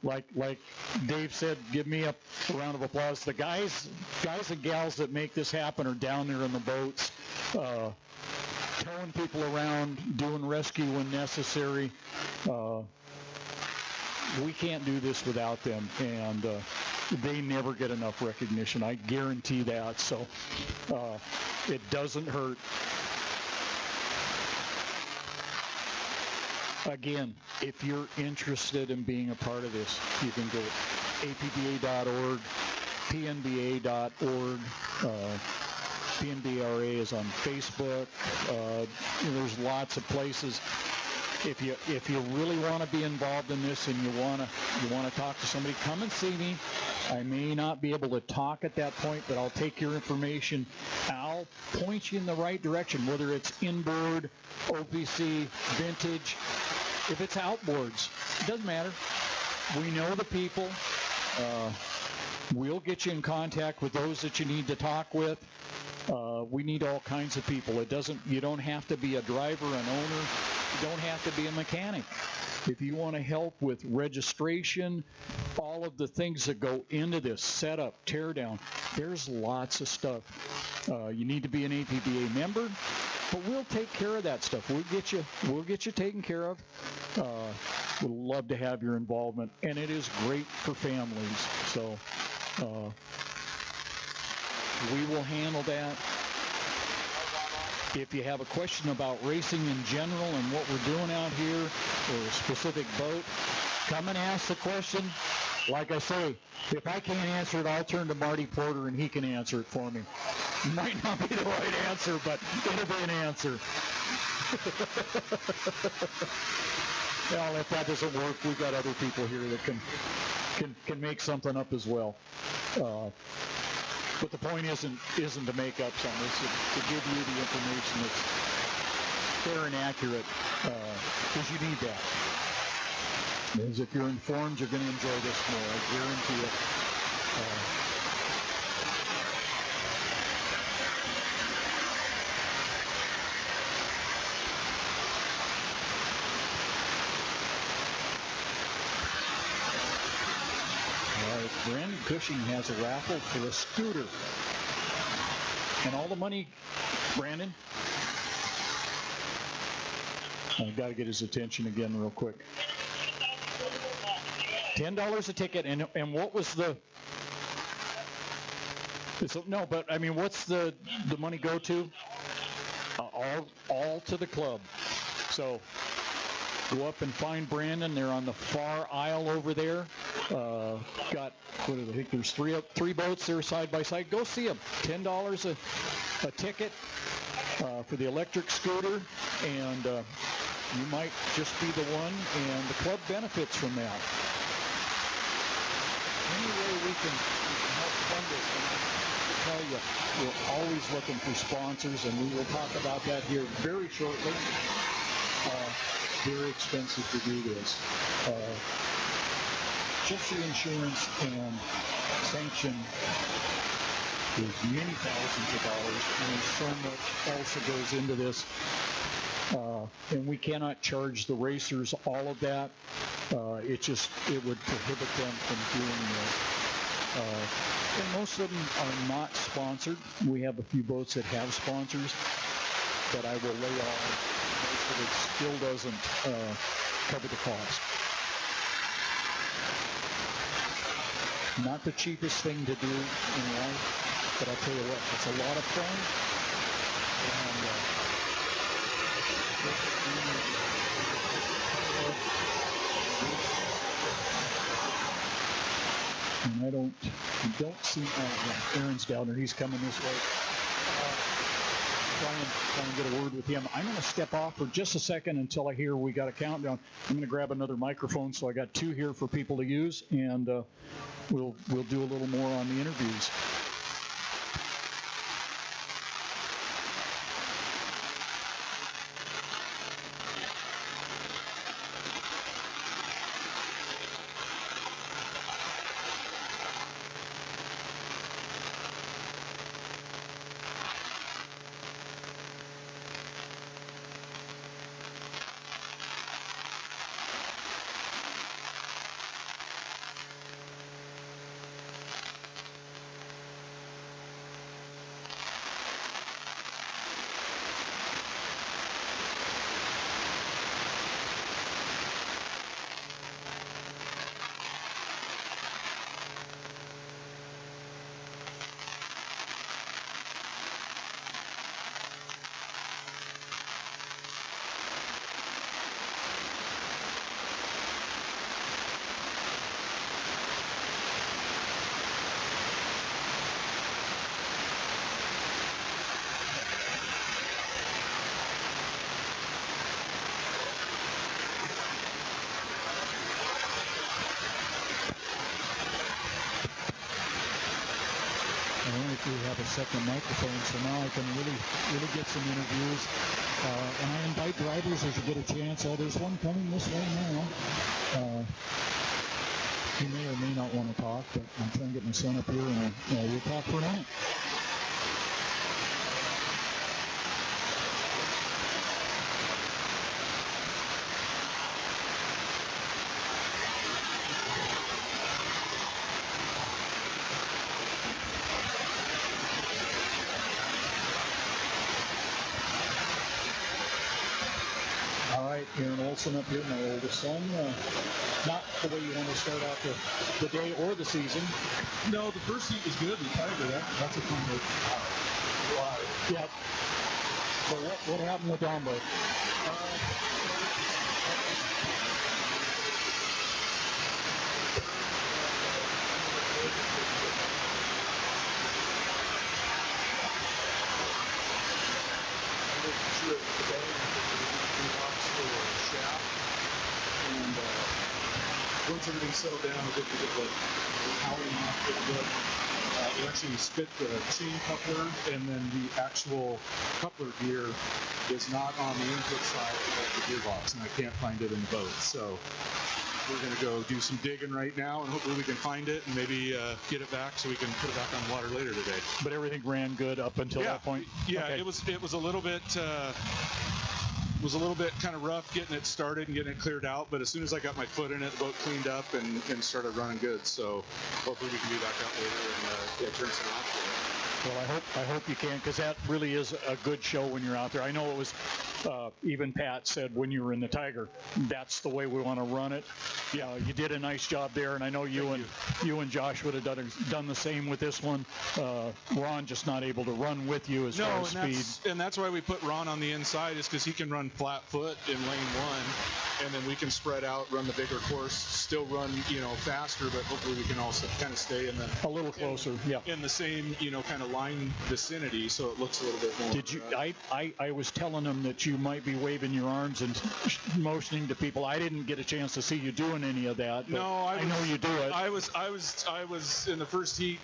Like Dave said, give me a round of applause. The guys and gals that make this happen are down there in the boats, towing people around, doing rescue when necessary. We can't do this without them, and they never get enough recognition. I guarantee that. So it doesn't hurt. Again, if you're interested in being a part of this, you can go apba.org, pnba.org. PNBRA is on Facebook. There's lots of places. if you really want to be involved in this and you want to talk to somebody, come and see me. I may not be able to talk at that point, but I'll take your information. I'll point you in the right direction, whether it's inboard, OPC, vintage. If it's outboards, it doesn't matter. We know the people. We'll get you in contact with those that you need to talk with. We need all kinds of people. You don't have to be a driver, an owner. You don't have to be a mechanic. If you want to help with registration, all of the things that go into this, setup, teardown, there's lots of stuff. You need to be an APBA member, but we'll take care of that stuff. We'll get you taken care of. We'd love to have your involvement, and it is great for families. So we will handle that. If you have a question about racing in general and what we're doing out here, or a specific boat, come and ask the question. Like I say, if I can't answer it, I'll turn to Marty Porter and he can answer it for me. Might not be the right answer, but it'll be an answer. Well, if that doesn't work, we've got other people here that can make something up as well. But the point isn't to make up something. It's to give you the information that's fair and accurate, because you need that. Because if you're informed, you're going to enjoy this more. I guarantee it. Brandon Cushing has a raffle for a scooter. And all the money, Brandon, I've got to get his attention again real quick. $10 a ticket, and what was the... No, but I mean, what's the money go to? All to the club. So go up and find Brandon. They're on the far aisle over there. I think there's three boats there side by side. Go see them. $10 a ticket for the electric scooter, and you might just be the one, and the club benefits from that. Any way we can help fund this, and I tell you, we're always looking for sponsors, and we will talk about that here very shortly. Very expensive to do this. Just the insurance and sanction is many thousands of dollars, and there's so much else that goes into this. And we cannot charge the racers all of that. It would prohibit them from doing this. And most of them are not sponsored. We have a few boats that have sponsors, but I will lay off. Most of it still doesn't cover the cost. Not the cheapest thing to do in life, but I'll tell you what, it's a lot of fun. And I don't see Aaron's down there. He's coming this way. Try and get a word with him. I'm going to step off for just a second until I hear we got a countdown. I'm going to grab another microphone, so I got two here for people to use, and we'll do a little more on the interviews. a second microphone, so now I can really get some interviews. And I invite drivers as you get a chance. Oh, there's one coming this way now. He may or may not want to talk, but I'm trying to get my son up here, and we'll talk for a minute. Aaron Olson up here, my oldest son. Not the way you want to start out the day or the season. No, the first heat was good. The Tiger, that's a fun race. Wow. Yep. So what happened with Ombre? And once everything settled down, we get the howling off pretty good. We actually spit the chain coupler, and then the actual coupler gear is not on the input side of the gearbox, and I can't find it in the boat. So we're going to go do some digging right now, and hopefully we can find it and maybe get it back so we can put it back on water later today. But everything ran good up until that point? Yeah, okay. It was a little bit kind of rough getting it started and getting it cleared out, but as soon as I got my foot in it, the boat cleaned up and started running good. So hopefully we can be back out later and turn some off. Well, I hope you can, because that really is a good show when you're out there. I know it was, even Pat said when you were in the Tiger, that's the way we want to run it. Yeah, you did a nice job there, and I know you and Josh would have done the same with this one. Ron just not able to run with you as far as speed. And that's why we put Ron on the inside, is because he can run flat foot in lane one, and then we can spread out, run the bigger course, still run faster, but hopefully we can also kind of stay in a little closer, in the same kind of line vicinity, so it looks a little bit more. Did you? I was telling them that you might be waving your arms and motioning to people. I didn't get a chance to see you doing any of that. But no, I know you do it. I was in the first heat.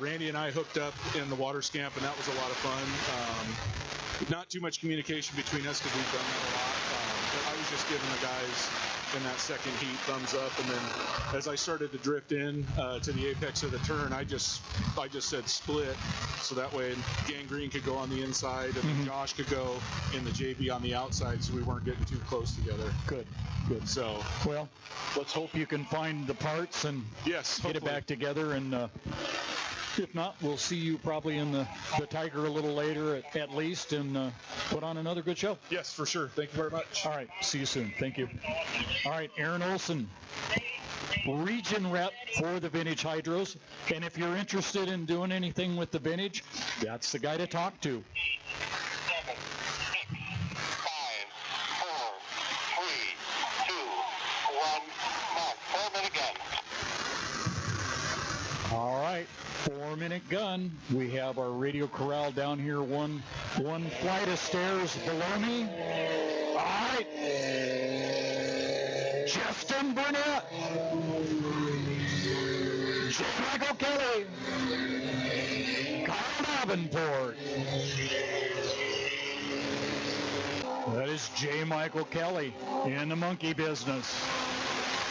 Randy and I hooked up in the water scamp, and that was a lot of fun. Not too much communication between us because we've done that a lot. But I was just giving the guys in that second heat thumbs up, and then as I started to drift in to the apex of the turn, I just said split, so that way Gangrene could go on the inside and Josh could go in the JB on the outside, so we weren't getting too close together. Good. So, well, let's hope you can find the parts and get it back together, and if not, we'll see you probably in the Tiger a little later at least, and put on another good show. Yes, for sure. Thank you very much. All right. See you soon. Thank you. All right. Aaron Olson, region rep for the Vintage Hydros. And if you're interested in doing anything with the Vintage, that's the guy to talk to. 7, 6, 5, 4, 3, 2, 1, mark. 4-minute gun. All right. 4-minute gun. We have our radio corral down here, one flight of stairs below me. All right. Justin Burnett. J. Michael Kelly. Kyle Davenport. That is J. Michael Kelly in the monkey business.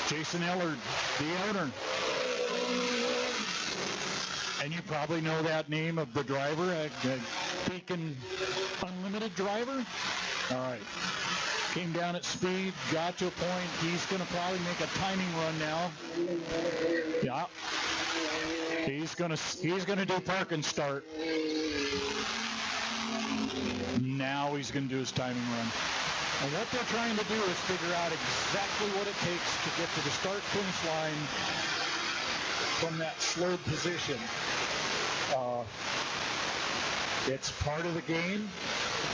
Jason Ellard, the owner. And you probably know that name of the driver, a Beacon Unlimited driver. All right. Came down at speed, got to a point. He's going to probably make a timing run now. Yeah. He's going to do park and start. Now he's going to do his timing run. And what they're trying to do is figure out exactly what it takes to get to the start-finish line from that slowed position. It's part of the game.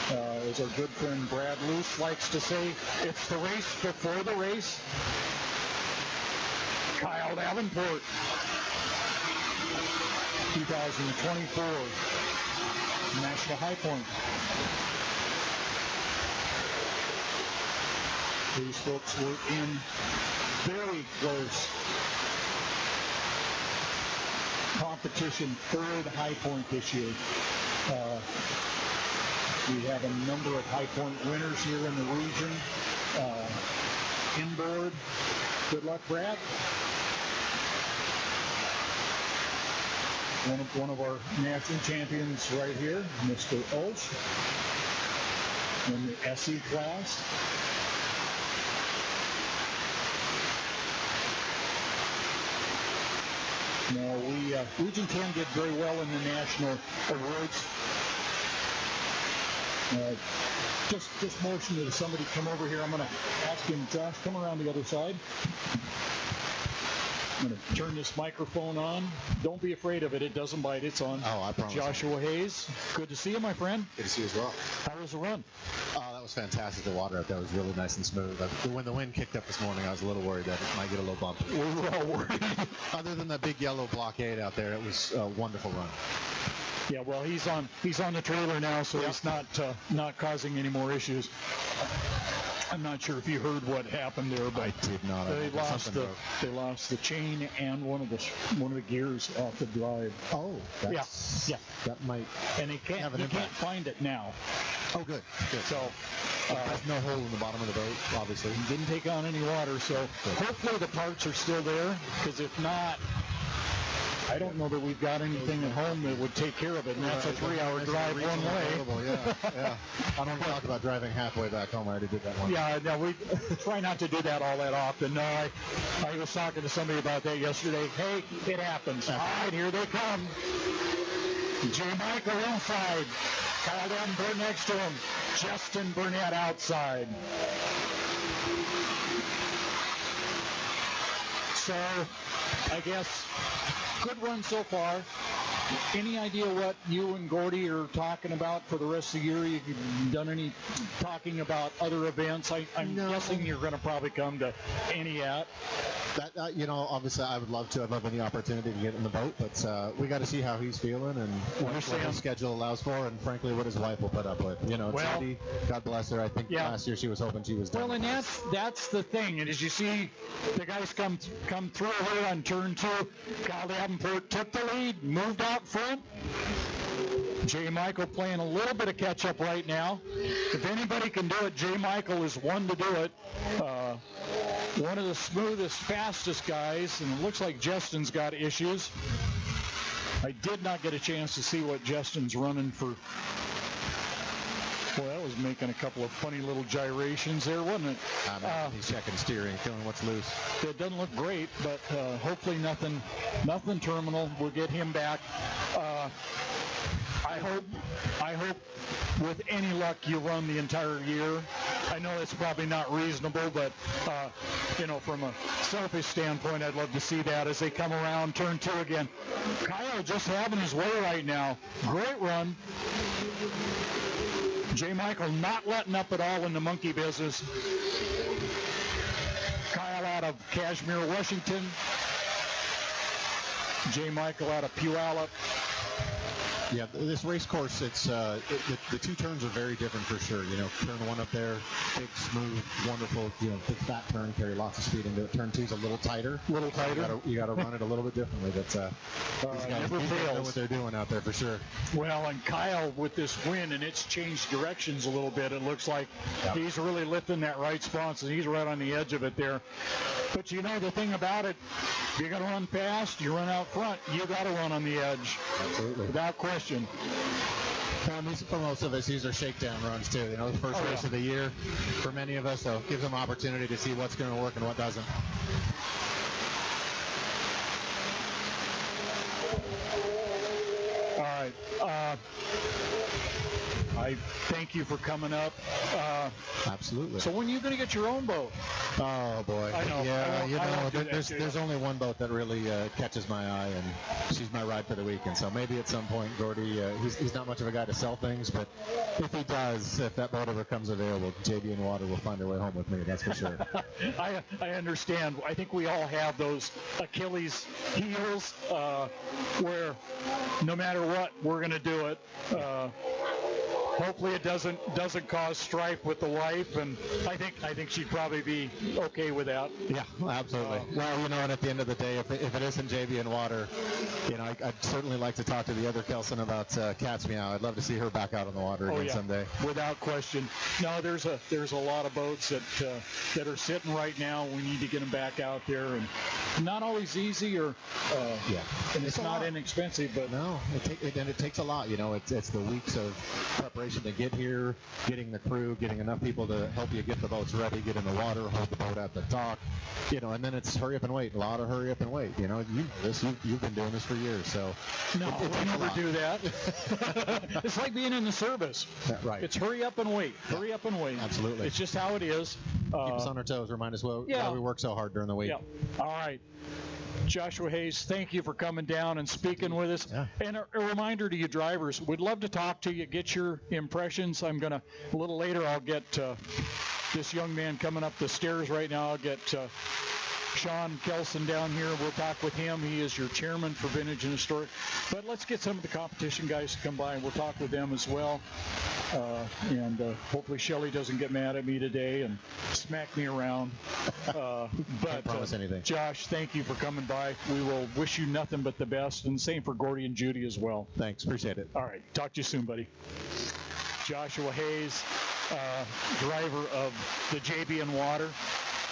As our good friend Brad Luce likes to say, it's the race before the race. Kyle Davenport, 2024 National High Point. These folks were in very close competition third high point this year. We have a number of high point winners here in the region. Inboard. Good luck, Brad. One of our national champions right here, Mr. Olsch, in the SE class. Now, Region 10 did very well in the national awards. Just motion to somebody come over here. I'm going to ask him, Josh, come around the other side. I'm going to turn this microphone on. Don't be afraid of it. It doesn't bite. It's on. Oh, I promise. Joshua Hayes, good to see you, my friend. Good to see you as well. How was the run? Oh, that was fantastic. The water up there was really nice and smooth. When the wind kicked up this morning, I was a little worried that it might get a little bumpy. We were all worried. Other than the big yellow blockade out there, it was a wonderful run. Yeah, well, he's on the trailer now, so he's not causing any more issues. I'm not sure if you heard what happened there, but I did not. They lost the chain and one of the gears off the drive. Oh, yeah. That might. And you can't find it now. Oh, good. So there's no hole in the bottom of the boat, obviously. Didn't take on any water, so hopefully the parts are still there. Because if not, I don't know that we've got anything at home that would take care of it, and that's a 3-hour drive one way. Yeah. I don't talk about driving halfway back home. I already did that one. Yeah, no, we try not to do that all that often. No, I was talking to somebody about that yesterday. Hey, it happens. All right, here they come. J. Michael inside. Kyle Davenport next to him. Justin Burnett outside. So, I guess, good run so far. Any idea what you and Gordy are talking about for the rest of the year? You've done any talking about other events? I'm guessing you're going to probably come to NEAT. That, obviously I would love to. I'd love any opportunity to get in the boat, but we got to see how he's feeling and what his schedule allows for, and frankly what his wife will put up with. Sandy, God bless her. I think last year she was hoping she was done. Well, and that's the thing. And as you see, the guys come through here on turn 2. Kyle Davenport took the lead, moved out front. J. Michael playing a little bit of catch-up right now. If anybody can do it, J. Michael is one to do it. One of the smoothest, fastest guys, and it looks like Justin's got issues. I did not get a chance to see what Justin's running for. Well, that was making a couple of funny little gyrations there, wasn't it? He's checking steering, feeling what's loose. It doesn't look great, but hopefully nothing terminal. We'll get him back. I hope with any luck you run the entire year. I know it's probably not reasonable, but from a selfish standpoint, I'd love to see that as they come around turn 2 again. Kyle just having his way right now. Great run. J. Michael not letting up at all in the monkey business. Kyle out of Kashmir, Washington. J. Michael out of Puyallup. Yeah, this race course, it's the 2 turns are very different for sure. Turn 1 up there, big, smooth, wonderful, big fat turn, carry lots of speed into it. Turn 2 is a little tighter. You got to run it a little bit differently. But these guys never fails. Know what they're doing out there for sure. Well, and Kyle with this wind, and it's changed directions a little bit. It looks like he's really lifting that right sponsor, and he's right on the edge of it there. But the thing about it, you're going to run fast, you run out front, you got to run on the edge. Absolutely. Without question. For most of us, these are shakedown runs too. The first race of the year for many of us, so it gives them opportunity to see what's going to work and what doesn't. All right. I thank you for coming up. Absolutely. So when are you going to get your own boat? Oh boy. I know. Yeah, there's only one boat that really catches my eye, and she's my ride for the weekend. So maybe at some point, Gordy, he's not much of a guy to sell things, but if he does, if that boat ever comes available, JD and Water will find their way home with me. That's for sure. I understand. I think we all have those Achilles heels where no matter what, we're going to do it. hopefully it doesn't cause strife with the wife, and I think she'd probably be okay with that. Yeah, absolutely. Well, and at the end of the day, if it isn't JB and water, I'd certainly like to talk to the other Kelson about Cat's Meow. I'd love to see her back out on the water again someday. Without question. No, there's a lot of boats that are sitting right now. We need to get them back out there, and not always easy, or and it's not inexpensive, but no, it takes a lot. It's the weeks of preparation to get here, getting the crew, getting enough people to help you get the boats ready, get in the water, hold the boat at the dock, and then it's hurry up and wait. A lot of hurry up and wait. You know this. You've been doing this for years, so no, we never do that. It's like being in the service. Right. It's hurry up and wait. Hurry up and wait. Absolutely. It's just how it is. Keep us on our toes. Remind us why we work so hard during the week. Yeah. All right. Joshua Hayes, thank you for coming down and speaking with us. Yeah. And a reminder to you drivers, we'd love to talk to you, get your impressions. A little later, I'll get this young man coming up the stairs right now. I'll get Sean Kelson down here. We'll talk with him. He is your chairman for Vintage and Historic. But let's get some of the competition guys to come by, and we'll talk with them as well. And hopefully Shelley doesn't get mad at me today and smack me around. But Can't promise anything. Josh, thank you for coming by. We will wish you nothing but the best, and same for Gordy and Judy as well. Thanks. Appreciate it. All right. Talk to you soon, buddy. Joshua Hayes, driver of the JB and Water.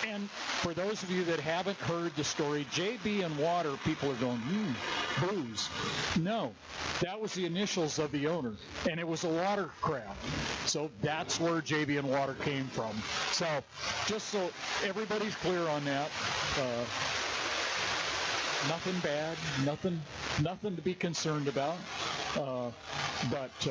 And for those of you that haven't heard the story, JB and Water, people are going, booze. No, that was the initials of the owner, and it was a watercraft. So that's where JB and Water came from. So just so everybody's clear on that, nothing bad, nothing to be concerned about. But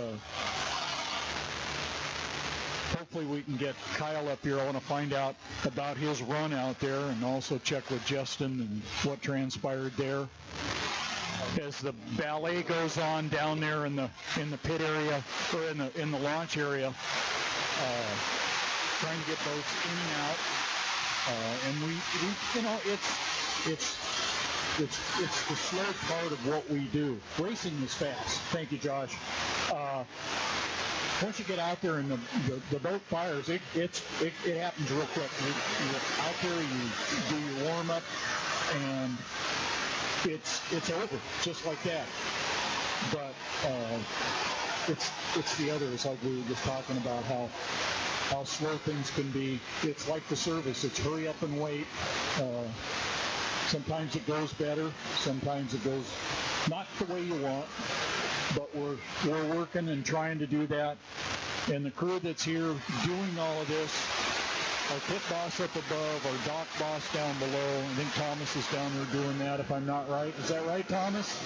hopefully we can get Kyle up here. I want to find out about his run out there, and also check with Justin and what transpired there. As the ballet goes on down there in the pit area, or in the launch area, trying to get boats in and out. And we it's the slow part of what we do. Racing is fast. Thank you, Josh. Once you get out there and the boat fires, it happens real quick. You're out there, you do your warm up, and it's over just like that. But it's the others, like we were just talking about, how slow things can be. It's like the service. It's hurry up and wait. Sometimes it goes better. Sometimes it goes not the way you want. But we're working and trying to do that. And the crew that's here doing all of this, our pit boss up above, our dock boss down below. I think Thomas is down there doing that, if I'm not right. Is that right, Thomas?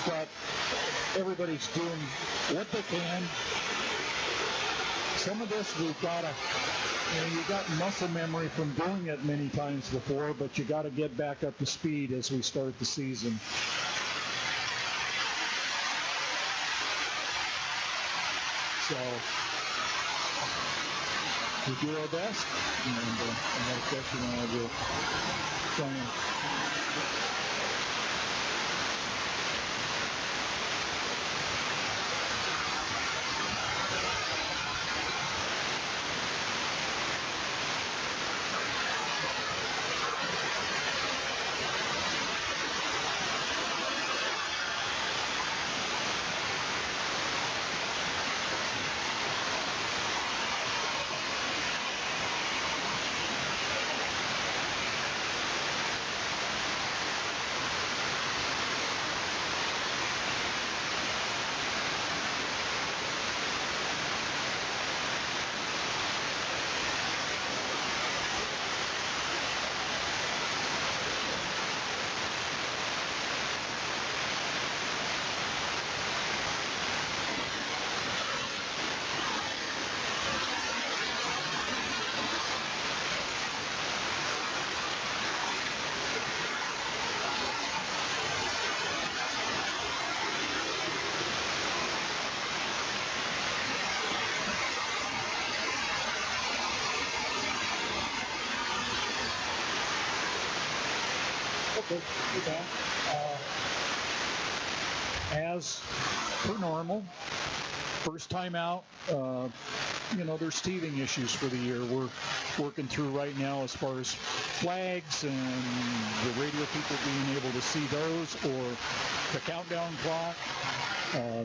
But everybody's doing what they can. Some of this we've got to, you got muscle memory from doing it many times before, but you got to get back up to speed as we start the season. So we do our best, and another question I will try and Okay, we're back. As per normal, first time out. There's teething issues for the year. We're working through right now as far as flags and the radio people being able to see those, or the countdown clock.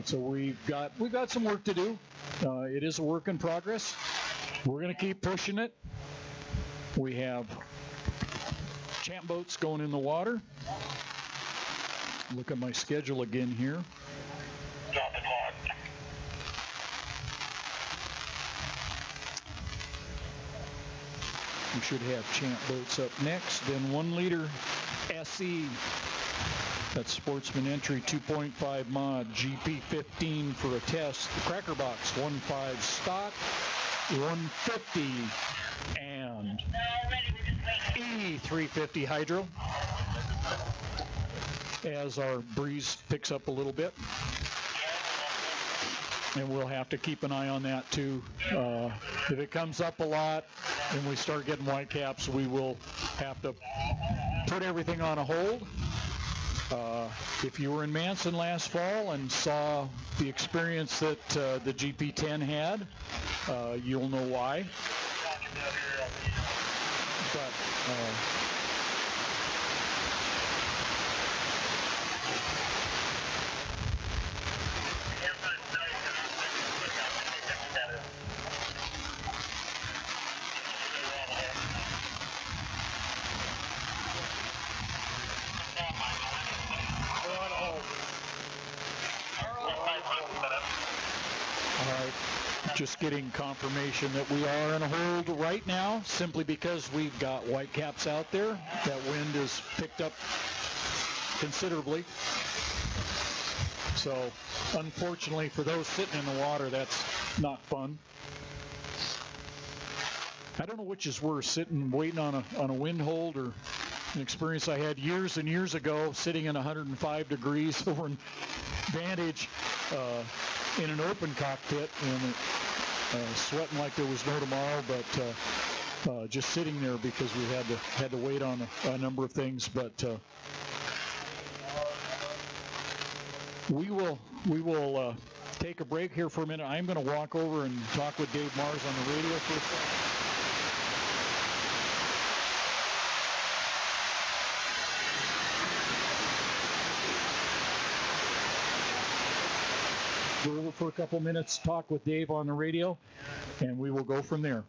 So we've got some work to do. It is a work in progress. We're going to keep pushing it. We have champ boats going in the water. Look at my schedule again here. Stop the clock. We should have champ boats up next. Then 1 liter SE. That's sportsman entry 2.5 mod. GP15 for a test. Cracker box 1.5 stock. 150 and E350 hydro. As our breeze picks up a little bit. And we'll have to keep an eye on that too. If it comes up a lot and we start getting whitecaps, we will have to put everything on a hold. If you were in Manson last fall and saw the experience that the GP10 had, you'll know why. But just getting confirmation that we are in a hold right now, simply because we've got whitecaps out there. That wind is picked up considerably. So, unfortunately for those sitting in the water, that's not fun. I don't know which is worse, sitting waiting on a wind hold, or an experience I had years and years ago, sitting in 105 degrees over in Vantage in an open cockpit, and sweating like there was no tomorrow, but just sitting there because we had to wait on a number of things. But we will take a break here for a minute. I'm going to walk over and talk with Dave Mars on the radio for a second. Go over for a couple minutes, talk with Dave on the radio, and we will go from there.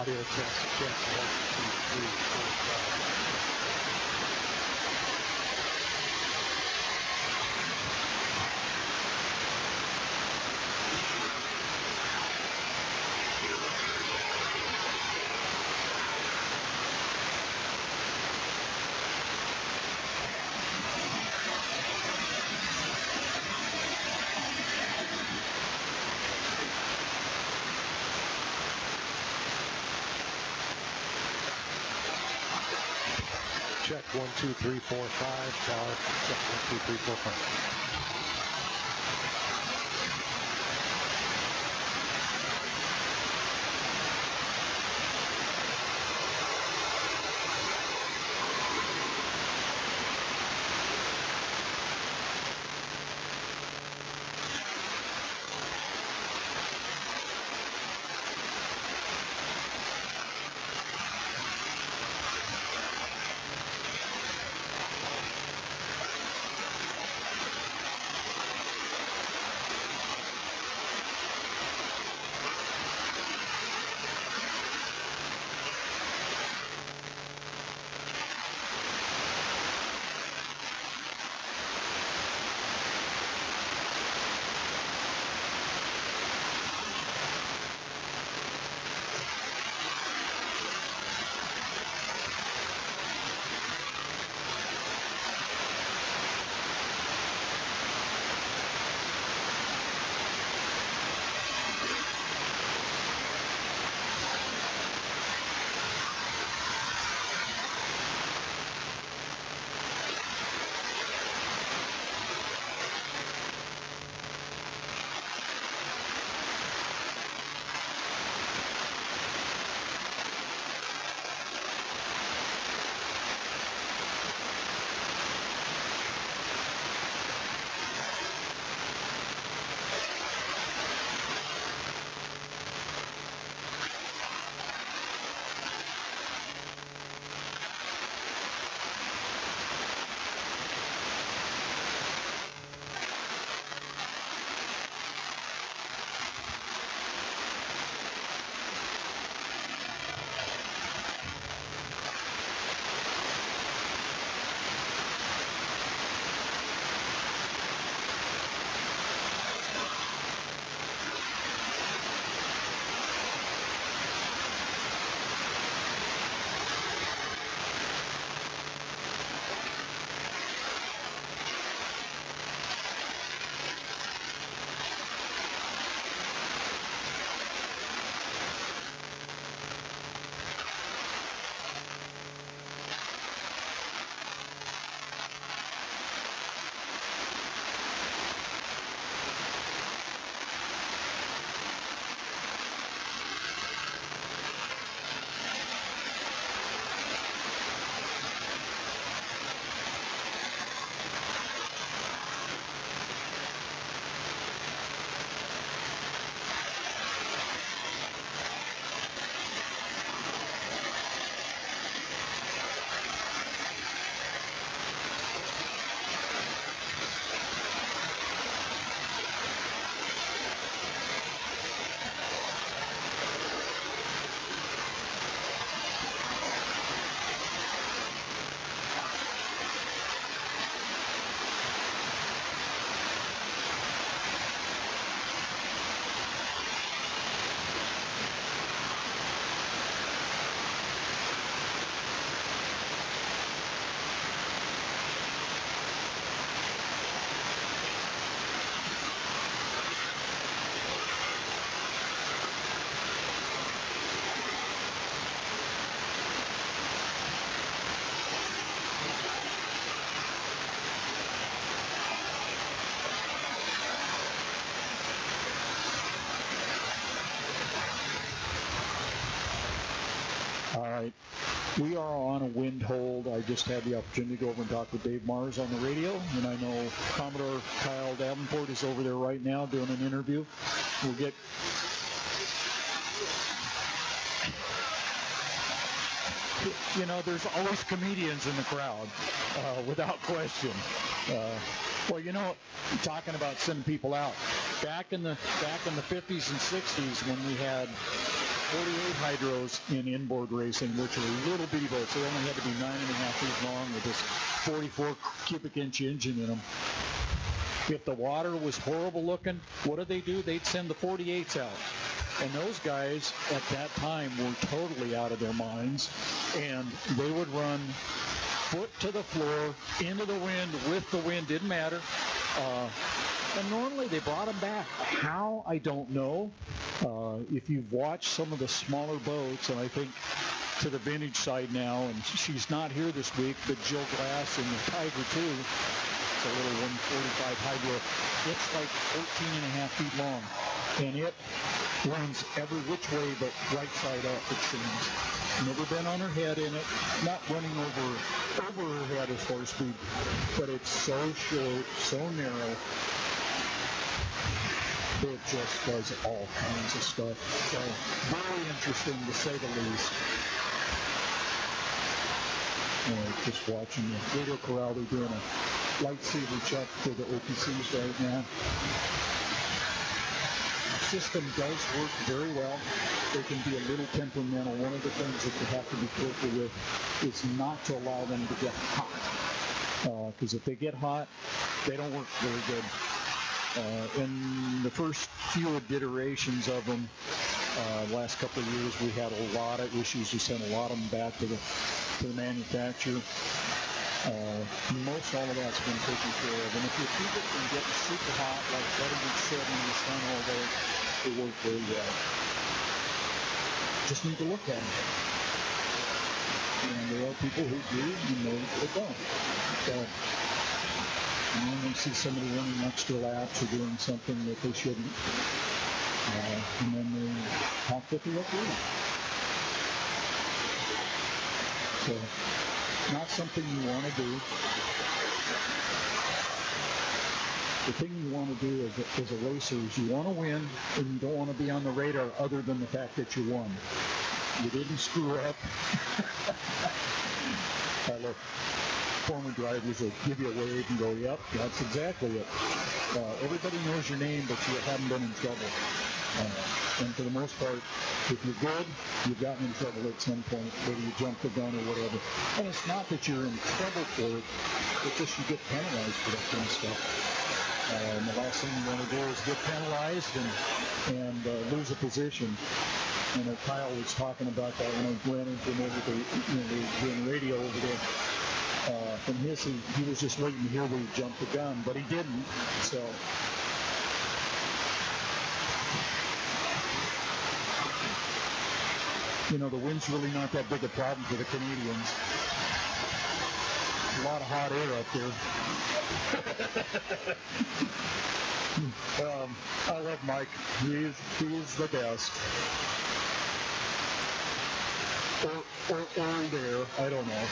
Audio test, check. 1, 2, 3, 4, 5. Check 1, 2, 3, 4, 5. Tower. Check 1, 2, 3, 4, 5. All right. We are on a wind hold. I just had the opportunity to go over and talk with Dave Mars on the radio, and I know Commodore Kyle Davenport is over there right now doing an interview. We'll get... You know, there's always comedians in the crowd, without question. Well, you know, talking about sending people out, back in the 50s and 60s when we had 48 hydros in inboard racing, which are little bitty boats. They only had to be 9.5 feet long with this 44 cubic inch engine in them. If the water was horrible looking, what did they do? They'd send the 48s out. And those guys at that time were totally out of their minds, and they would run foot to the floor, into the wind, with the wind, didn't matter. And normally they brought them back. How? I don't know. If you've watched some of the smaller boats, and I think to the vintage side now, and she's not here this week, but Jill Glass and the Tiger too, it's a little 145 hydro. It's like 14.5 feet long, and it runs every which way but right side up, it seems. Never been on her head in it, not running over her head as far as speed, but it's so short, so narrow. It just does all kinds of stuff. So very interesting to say the least. Just watching the Radio Corral, they're doing a lightsaber check for the OPCs right now. The system does work very well. They can be a little temperamental. One of the things that you have to be careful with is not to allow them to get hot. Because if they get hot, they don't work very good. In the first few iterations of them, last couple of years, we had a lot of issues. We sent a lot of them back to the manufacturer. Most all of that's been taken care of. And if you keep it from getting super hot, like letting it sit in the sun all day, it works very well. Just need to look at it. And there are people who do and those that don't. So, when you see somebody running extra laps or doing something that they shouldn't, and then they have to look at it. So, not something you want to do. The thing you want to do as a racer is you want to win, and you don't want to be on the radar other than the fact that you won. You didn't screw up. I look, former drivers will give you a wave and go, yep, that's exactly it. Everybody knows your name, but you haven't been in trouble. And for the most part, if you're good, you've gotten in trouble at some point, whether you jump the gun or whatever. And it's not that you're in trouble for it, it's just you get penalized for that kind of stuff. And the last thing you want to do is get penalized and lose a position. And Kyle was talking about that when I ran into him over they were doing radio over there. From his, he was just waiting to hear where he jumped the gun, but he didn't. So. You know, the wind's really not that big a problem for the Canadians. A lot of hot air up there. I love Mike. He is the best. Or there, I don't know.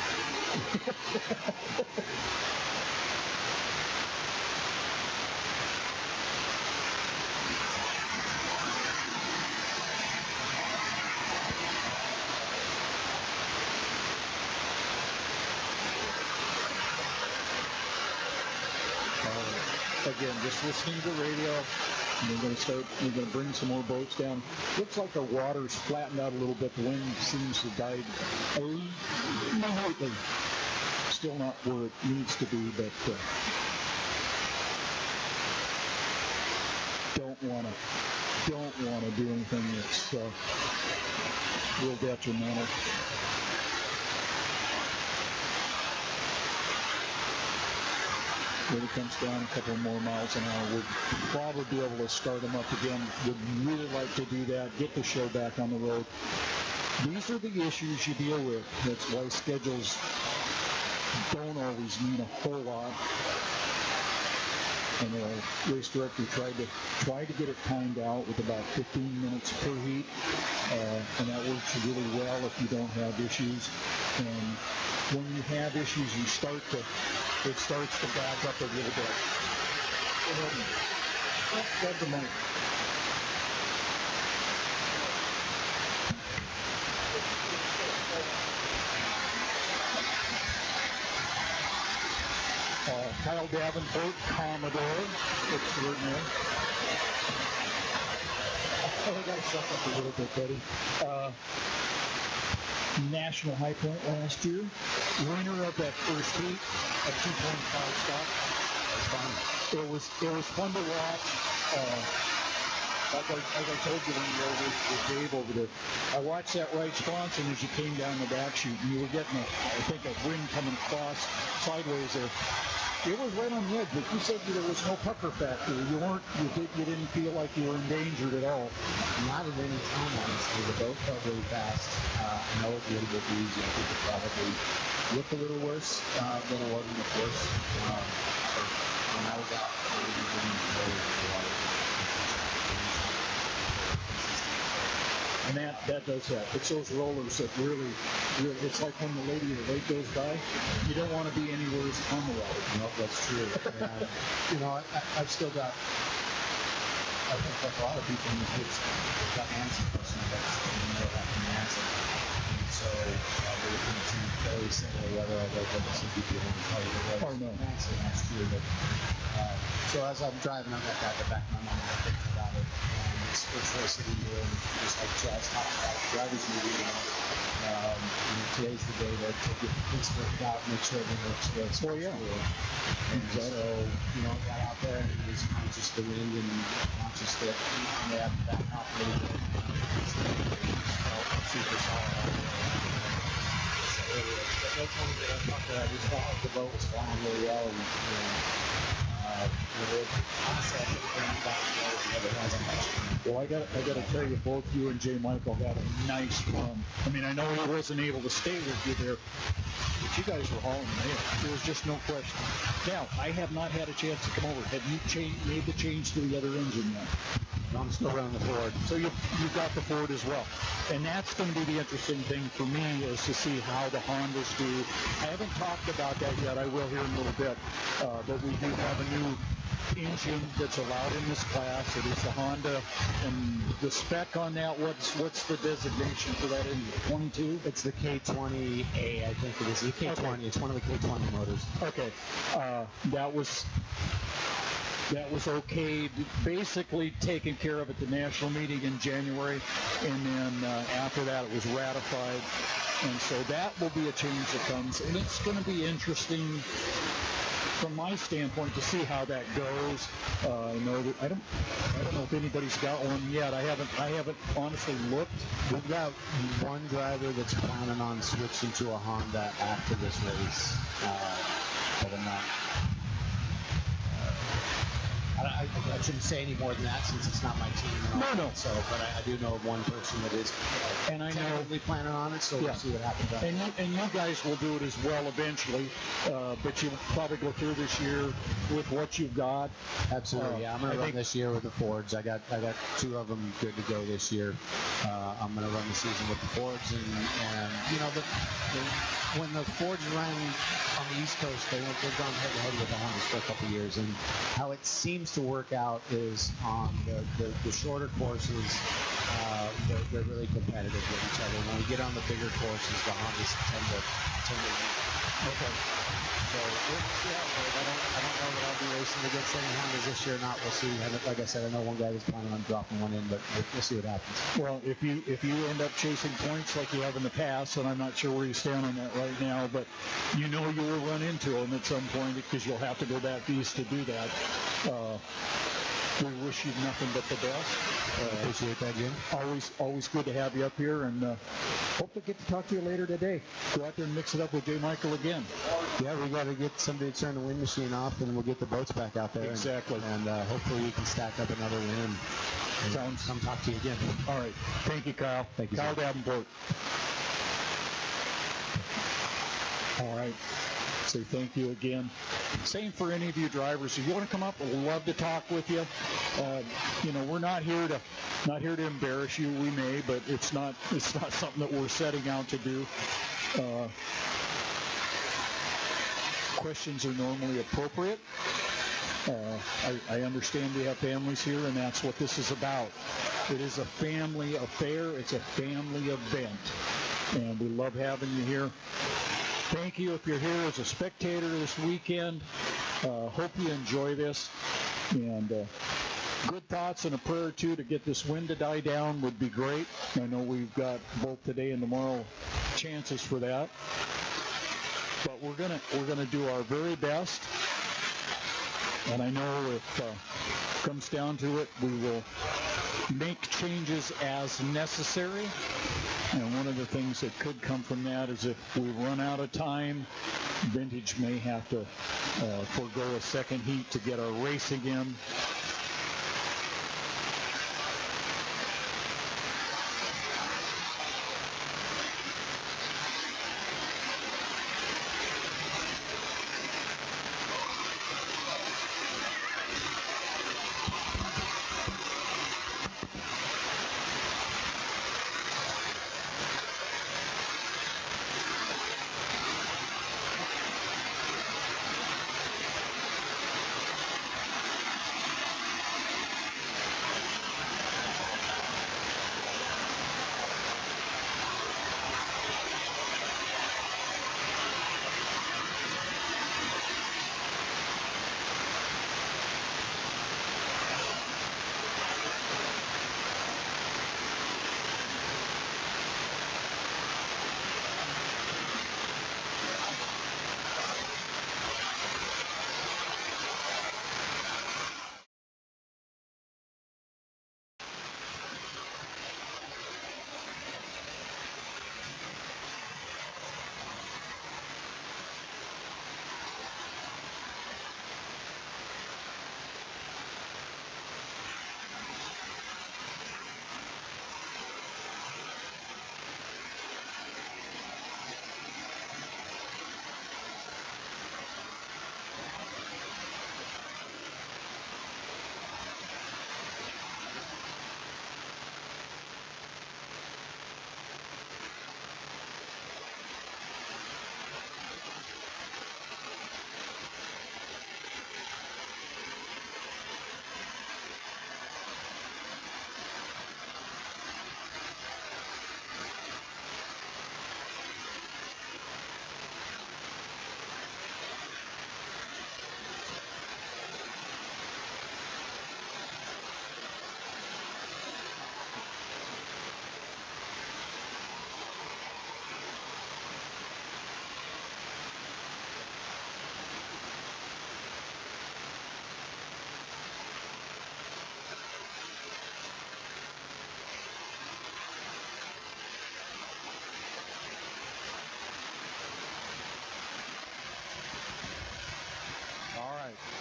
Again, just listening to the radio. We're going to bring some more boats down. Looks like the water's flattened out a little bit. The wind seems to have died lightly. Still not where it needs to be, but don't want to do anything that's real detrimental. When it comes down a couple more miles an hour, we'll probably be able to start them up again. Would really like to do that, get the show back on the road. These are the issues you deal with. That's why schedules don't always mean a whole lot. And the race director tried to get it timed out with about 15 minutes per heat, and that works really well if you don't have issues. And when you have issues, it starts to back up a little bit. Go ahead and grab the mic. Kyle Davenport, Commodore, extraordinary. Oh, I got to suck up a little bit, buddy. National High Point last year. Winner of that first heat at 2.5 stock. That's fun. It was fun to watch. Like I told you when you were over with Dave over there, I watched that right sponson as you came down the back chute, and you were getting, I think, a wind coming across sideways there. It was right on the edge, but you said there was no pucker factor. You didn't feel like you were endangered at all. Not at any time, honestly. The boat felt really fast. I know it's a little bit easy. I think it probably looked a little worse than it was in the course. When I was out, I was in the water. And that does that. It's those rollers that really, it's like when the lady in the lake goes by, you don't want to be anywhere on the water. No, that's true. And, you know, I've still got, I think like a lot of people in the kids, they've got Nancy personally, but they know that from Nancy. And so we're looking at some very similar weather, although there wasn't people in the party that was Nancy last year. But, so as I'm driving, I've got that in the back of my mind, I'm thinking about it. And it's first race of the year, and just like Jazz talked about, drivers meeting, today's the day to get things worked out, make sure everything works well. Oh, yeah. And so, you know, got out there and he was conscious of the wind and conscious that they had to back off a little bit. Super solid out there. So, no point that I thought that I just felt like the boat was flying really well. And, honestly, I think bringing back the other guys on that. Well, I got to tell you, both you and J. Michael had a nice run. I mean, I know he wasn't able to stay with you there, but you guys were hauling mail. There was just no question. Now, I have not had a chance to come over. Have you made the change to the other engine yet? No, I'm still running the Ford. So you've got the Ford as well. And that's going to be the interesting thing for me is to see how the Hondas do. I haven't talked about that yet. I will here in a little bit. But we do have a new engine that's allowed in this class. It is the Honda, and the spec on that, what's the designation for that engine? 22? It's the K20A, I think it is. The K20. Okay. It's one of the K20 motors. Okay. That was okay, basically taken care of at the national meeting in January, and then after that it was ratified, and so that will be a change that comes, and it's going to be interesting from my standpoint to see how that goes. I don't know if anybody's got one yet. I haven't honestly looked. We've got one driver that's planning on switching to a Honda after this race, but I'm not. I shouldn't say any more than that since it's not my team. No. So, but I do know of one person that is, and I know planning on it. So we'll see what happens. And you guys will do it as well eventually, but you'll probably go through this year with what you've got. Absolutely, yeah. I'm going to run this year with the Fords. I got two of them good to go this year. I'm going to run the season with the Fords, and you know when the Fords run on the East Coast, they've gone head to head with the Hondas for a couple of years, and how it seems to work out is on the shorter courses, they're really competitive with each other. When we get on the bigger courses, the Hondas tend to win. Okay. So we'll see how it goes. I don't know that I'll be racing against any Hondas this year or not. We'll see. And like I said, I know one guy is planning on dropping one in, but we'll see what happens. Well, if you end up chasing points like you have in the past, and I'm not sure where you stand on that right now, but you know you will run into them at some point because you'll have to go back east to do that. We wish you nothing but the best. Appreciate that, Jim. Always good to have you up here, and hope to get to talk to you later today. Go out there and mix it up with J. Michael again. Yeah, we got to get somebody to turn the wind machine off, and we'll get the boats back out there. Exactly. And hopefully we can stack up another win. Come talk to you again. All right. Thank you, Kyle. Thank you, Kyle Davenport. All right. Say thank you again. Same for any of you drivers. If you want to come up, we'd love to talk with you. We're not here to embarrass you. We may, but it's not something that we're setting out to do. Questions are normally appropriate. I understand we have families here, and that's what this is about. It is a family affair. It's a family event, and we love having you here. Thank you if you're here as a spectator this weekend. Hope you enjoy this, and good thoughts and a prayer or two to get this wind to die down would be great. I know we've got both today and tomorrow chances for that, but we're gonna do our very best. And I know if it comes down to it, we will make changes as necessary. And one of the things that could come from that is if we run out of time, Vintage may have to forego a second heat to get our racing in.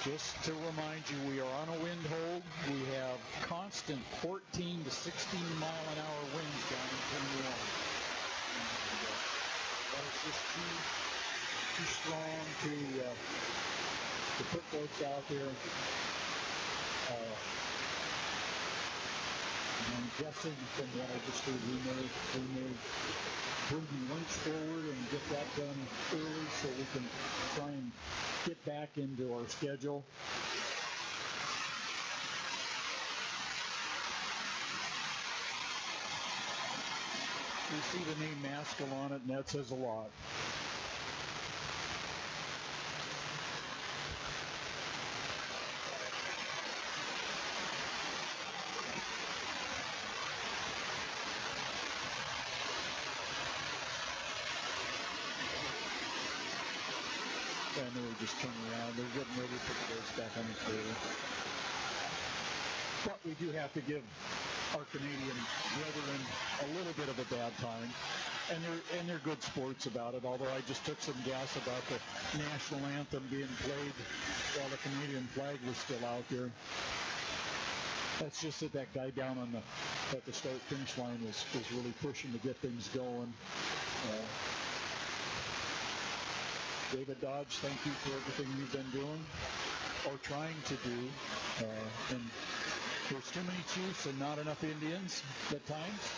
Just to remind you, we are on a wind hold. We have constant 14 to 16 mile an hour winds down in Cornwall. That is just too strong to put folks out there. I'm guessing from what I just heard, we may bring the winch forward and get that done early so we can try and get back into our schedule. You see the name Maskell on it, and that says a lot. And they were just turning around. They're getting ready to put the race back on the trailer. But we do have to give our Canadian brethren a little bit of a bad time. And they're good sports about it, although I just took some gas about the national anthem being played while the Canadian flag was still out there. That's just that guy down on at the start-finish line was really pushing to get things going. David Dodge, thank you for everything you've been doing or trying to do. And there's too many Chiefs and not enough Indians at times.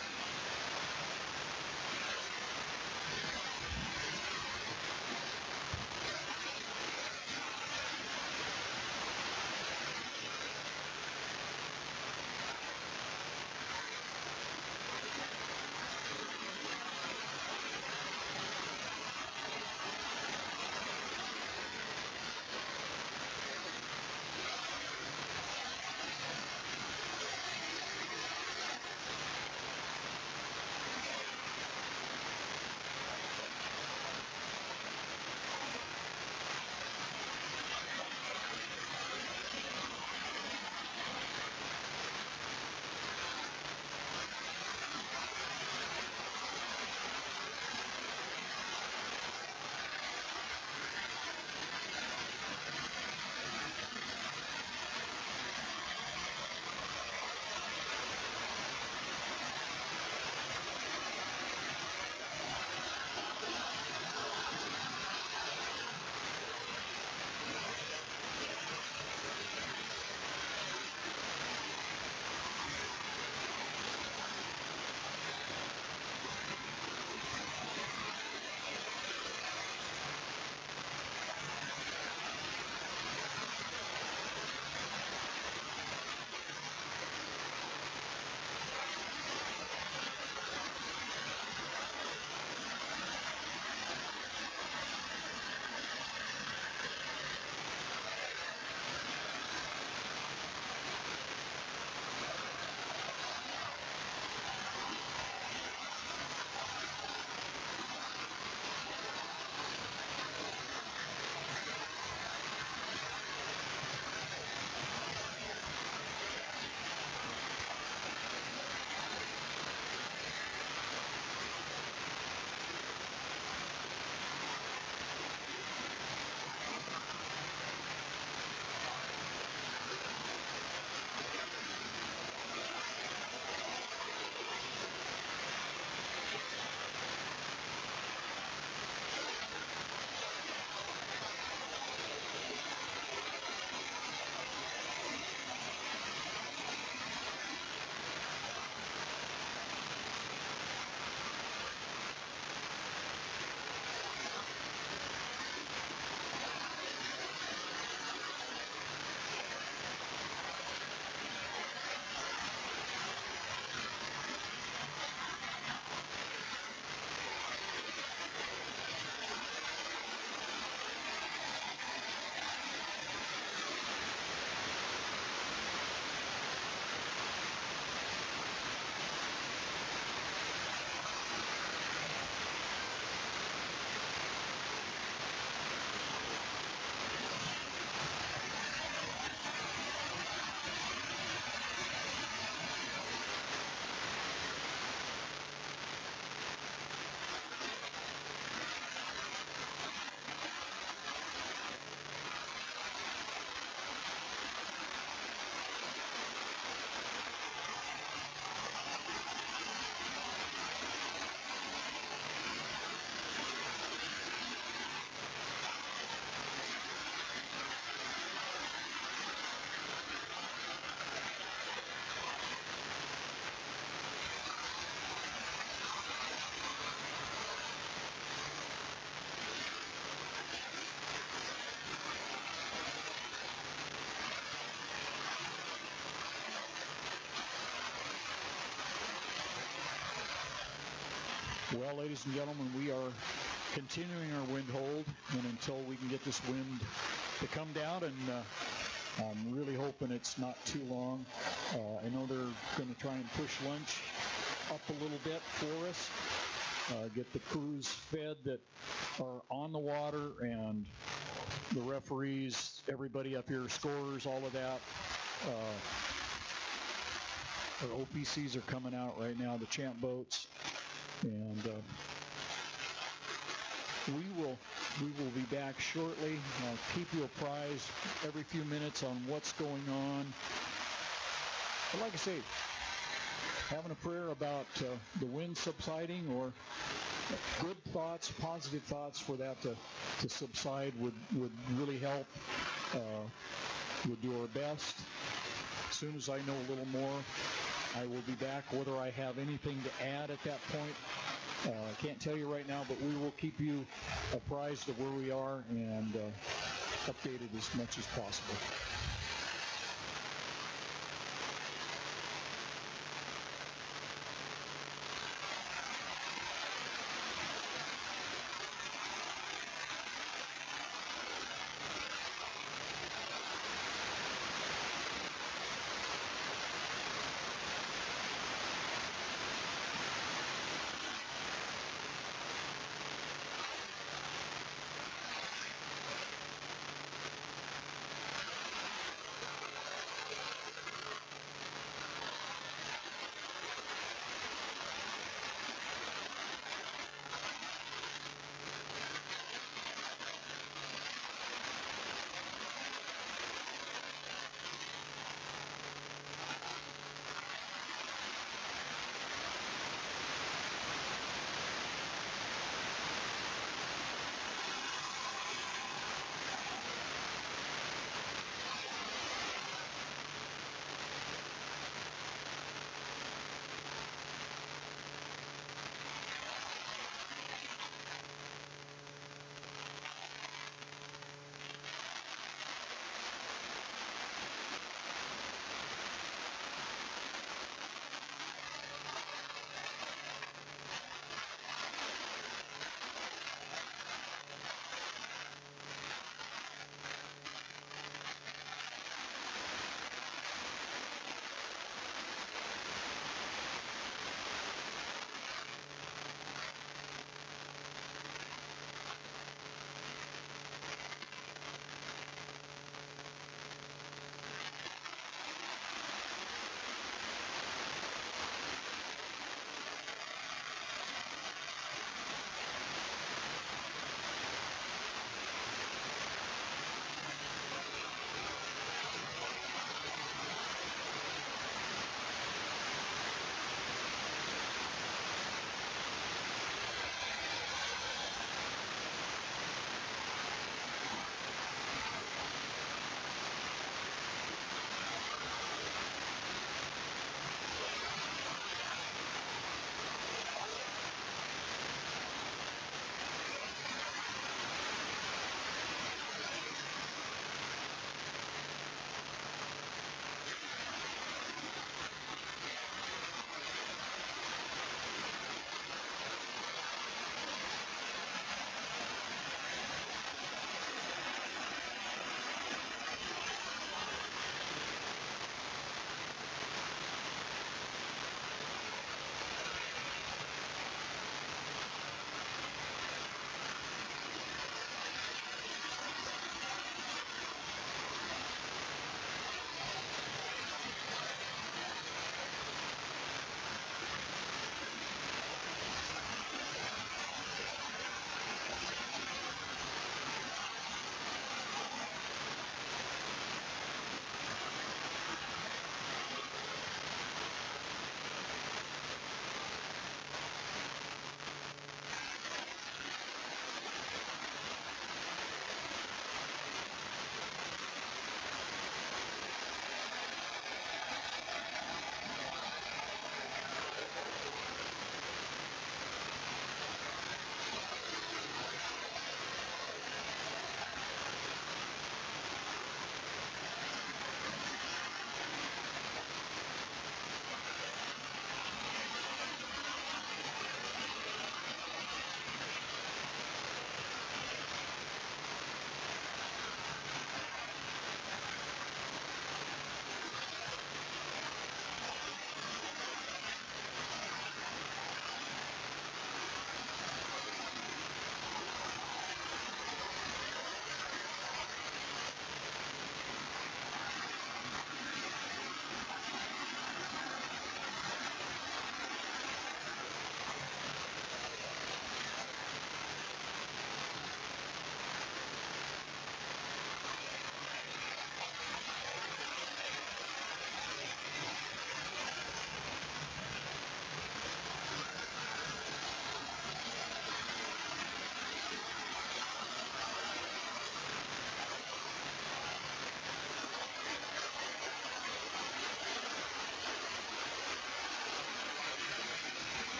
Well, ladies and gentlemen, we are continuing our wind hold, and until we can get this wind to come down, and I'm really hoping it's not too long. I know they're going to try and push lunch up a little bit for us, get the crews fed that are on the water, and the referees, everybody up here, scorers, all of that. Our OPCs are coming out right now, the champ boats, and we will be back shortly. I'll keep you apprised every few minutes on what's going on. But like I say, having a prayer about the wind subsiding, or good thoughts, positive thoughts for that to subside would really help. We'll do our best. As soon as I know a little more, I will be back. Whether I have anything to add at that point, I can't tell you right now, but we will keep you apprised of where we are and updated as much as possible.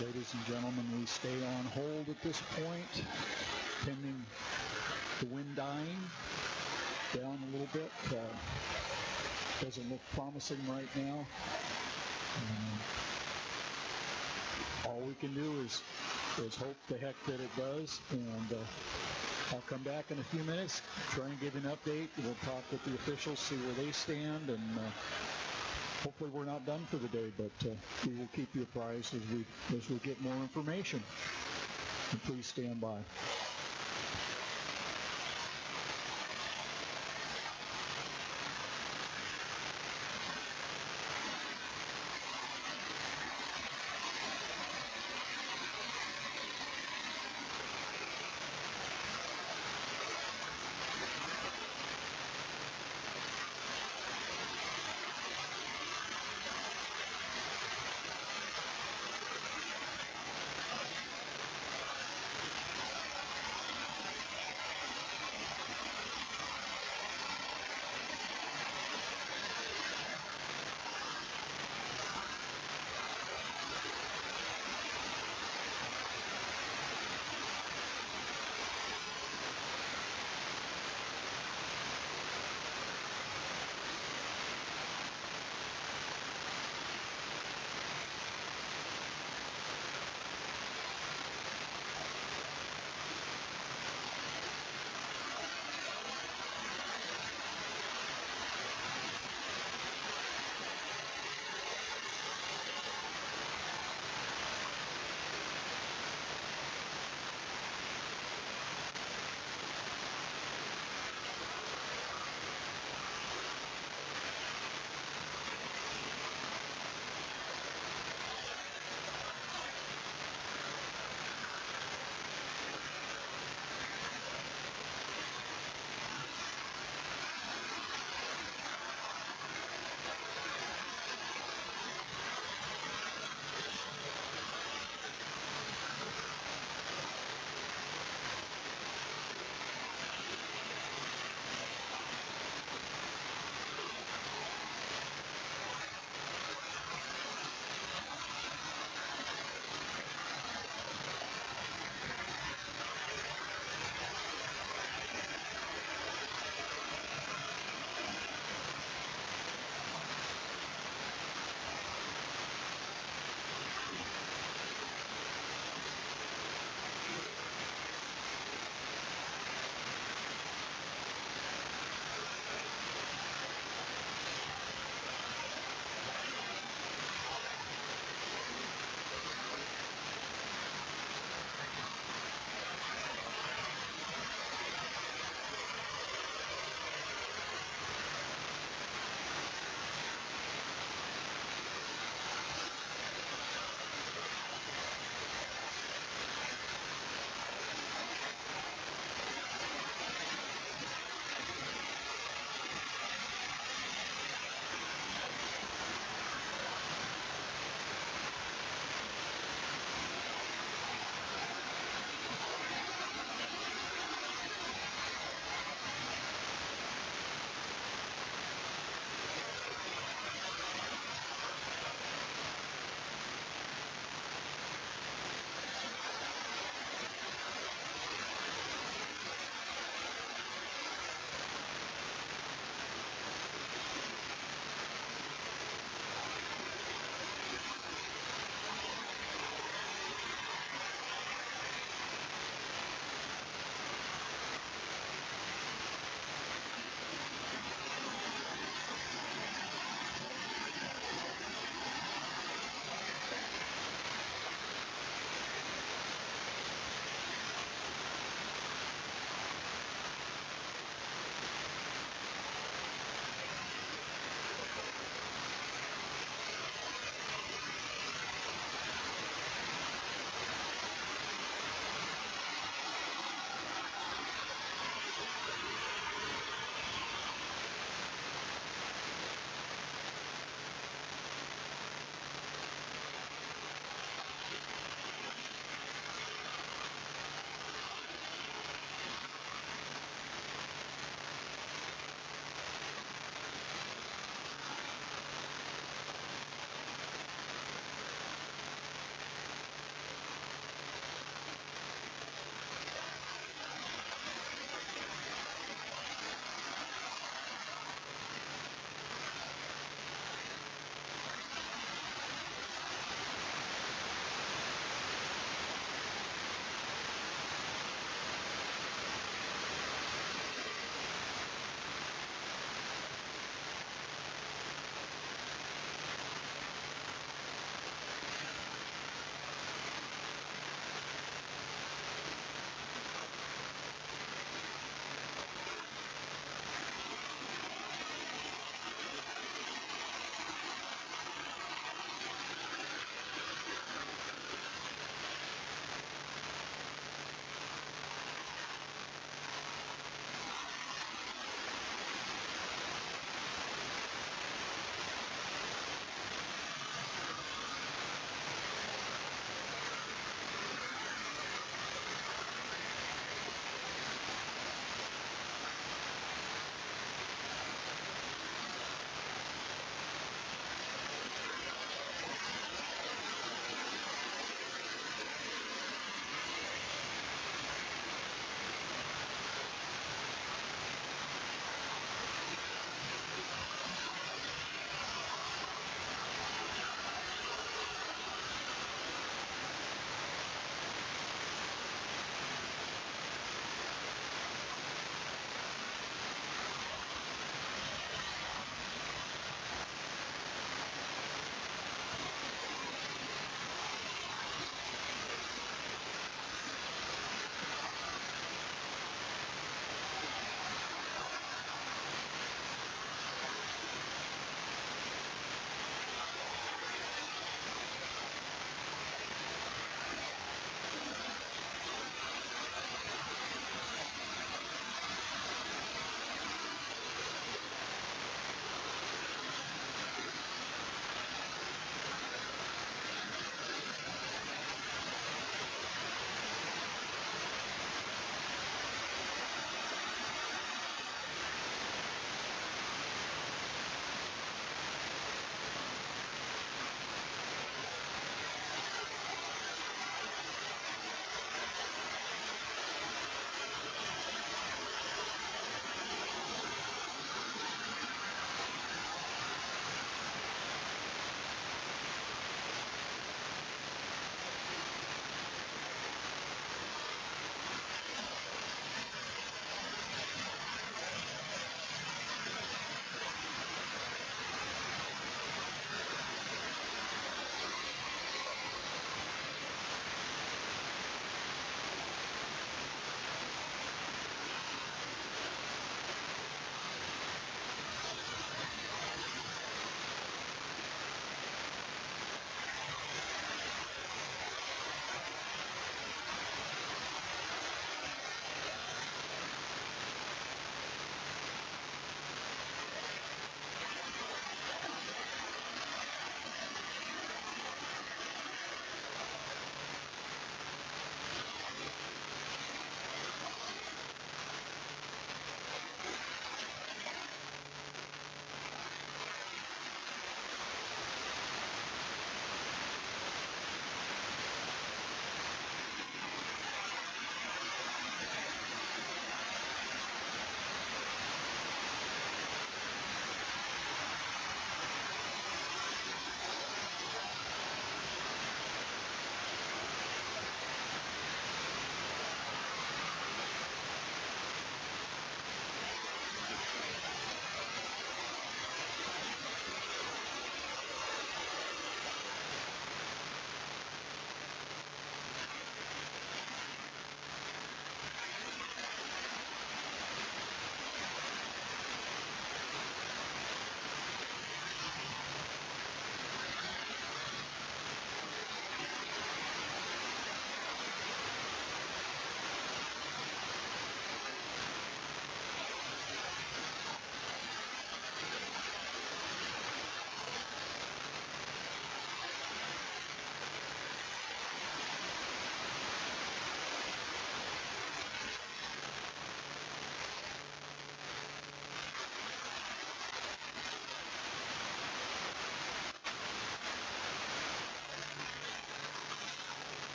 Ladies and gentlemen, we stay on hold at this point, pending the wind dying down a little bit. Doesn't look promising right now. All we can do is hope the heck that it does, and I'll come back in a few minutes, try and give an update. We'll talk with the officials, see where they stand, and hopefully we're not done for the day, but we will keep you apprised as we get more information. And please stand by.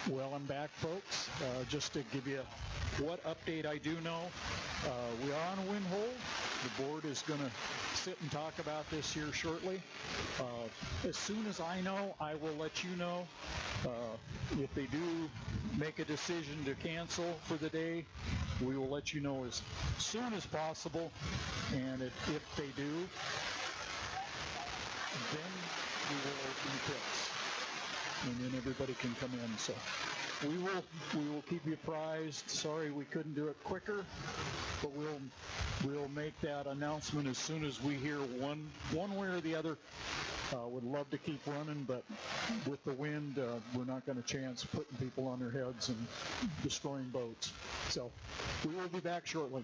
Well, I'm back, folks. Just to give you what update I do know, we are on a wind hold. The board is going to sit and talk about this here shortly. As soon as I know, I will let you know. If they do make a decision to cancel for the day, we will let you know as soon as possible. And if they do, then we will open the pits, and then everybody can come in. So we will keep you apprised. Sorry we couldn't do it quicker, but we'll make that announcement as soon as we hear one way or the other. Would love to keep running, but with the wind, we're not going to chance putting people on their heads and destroying boats. So we will be back shortly.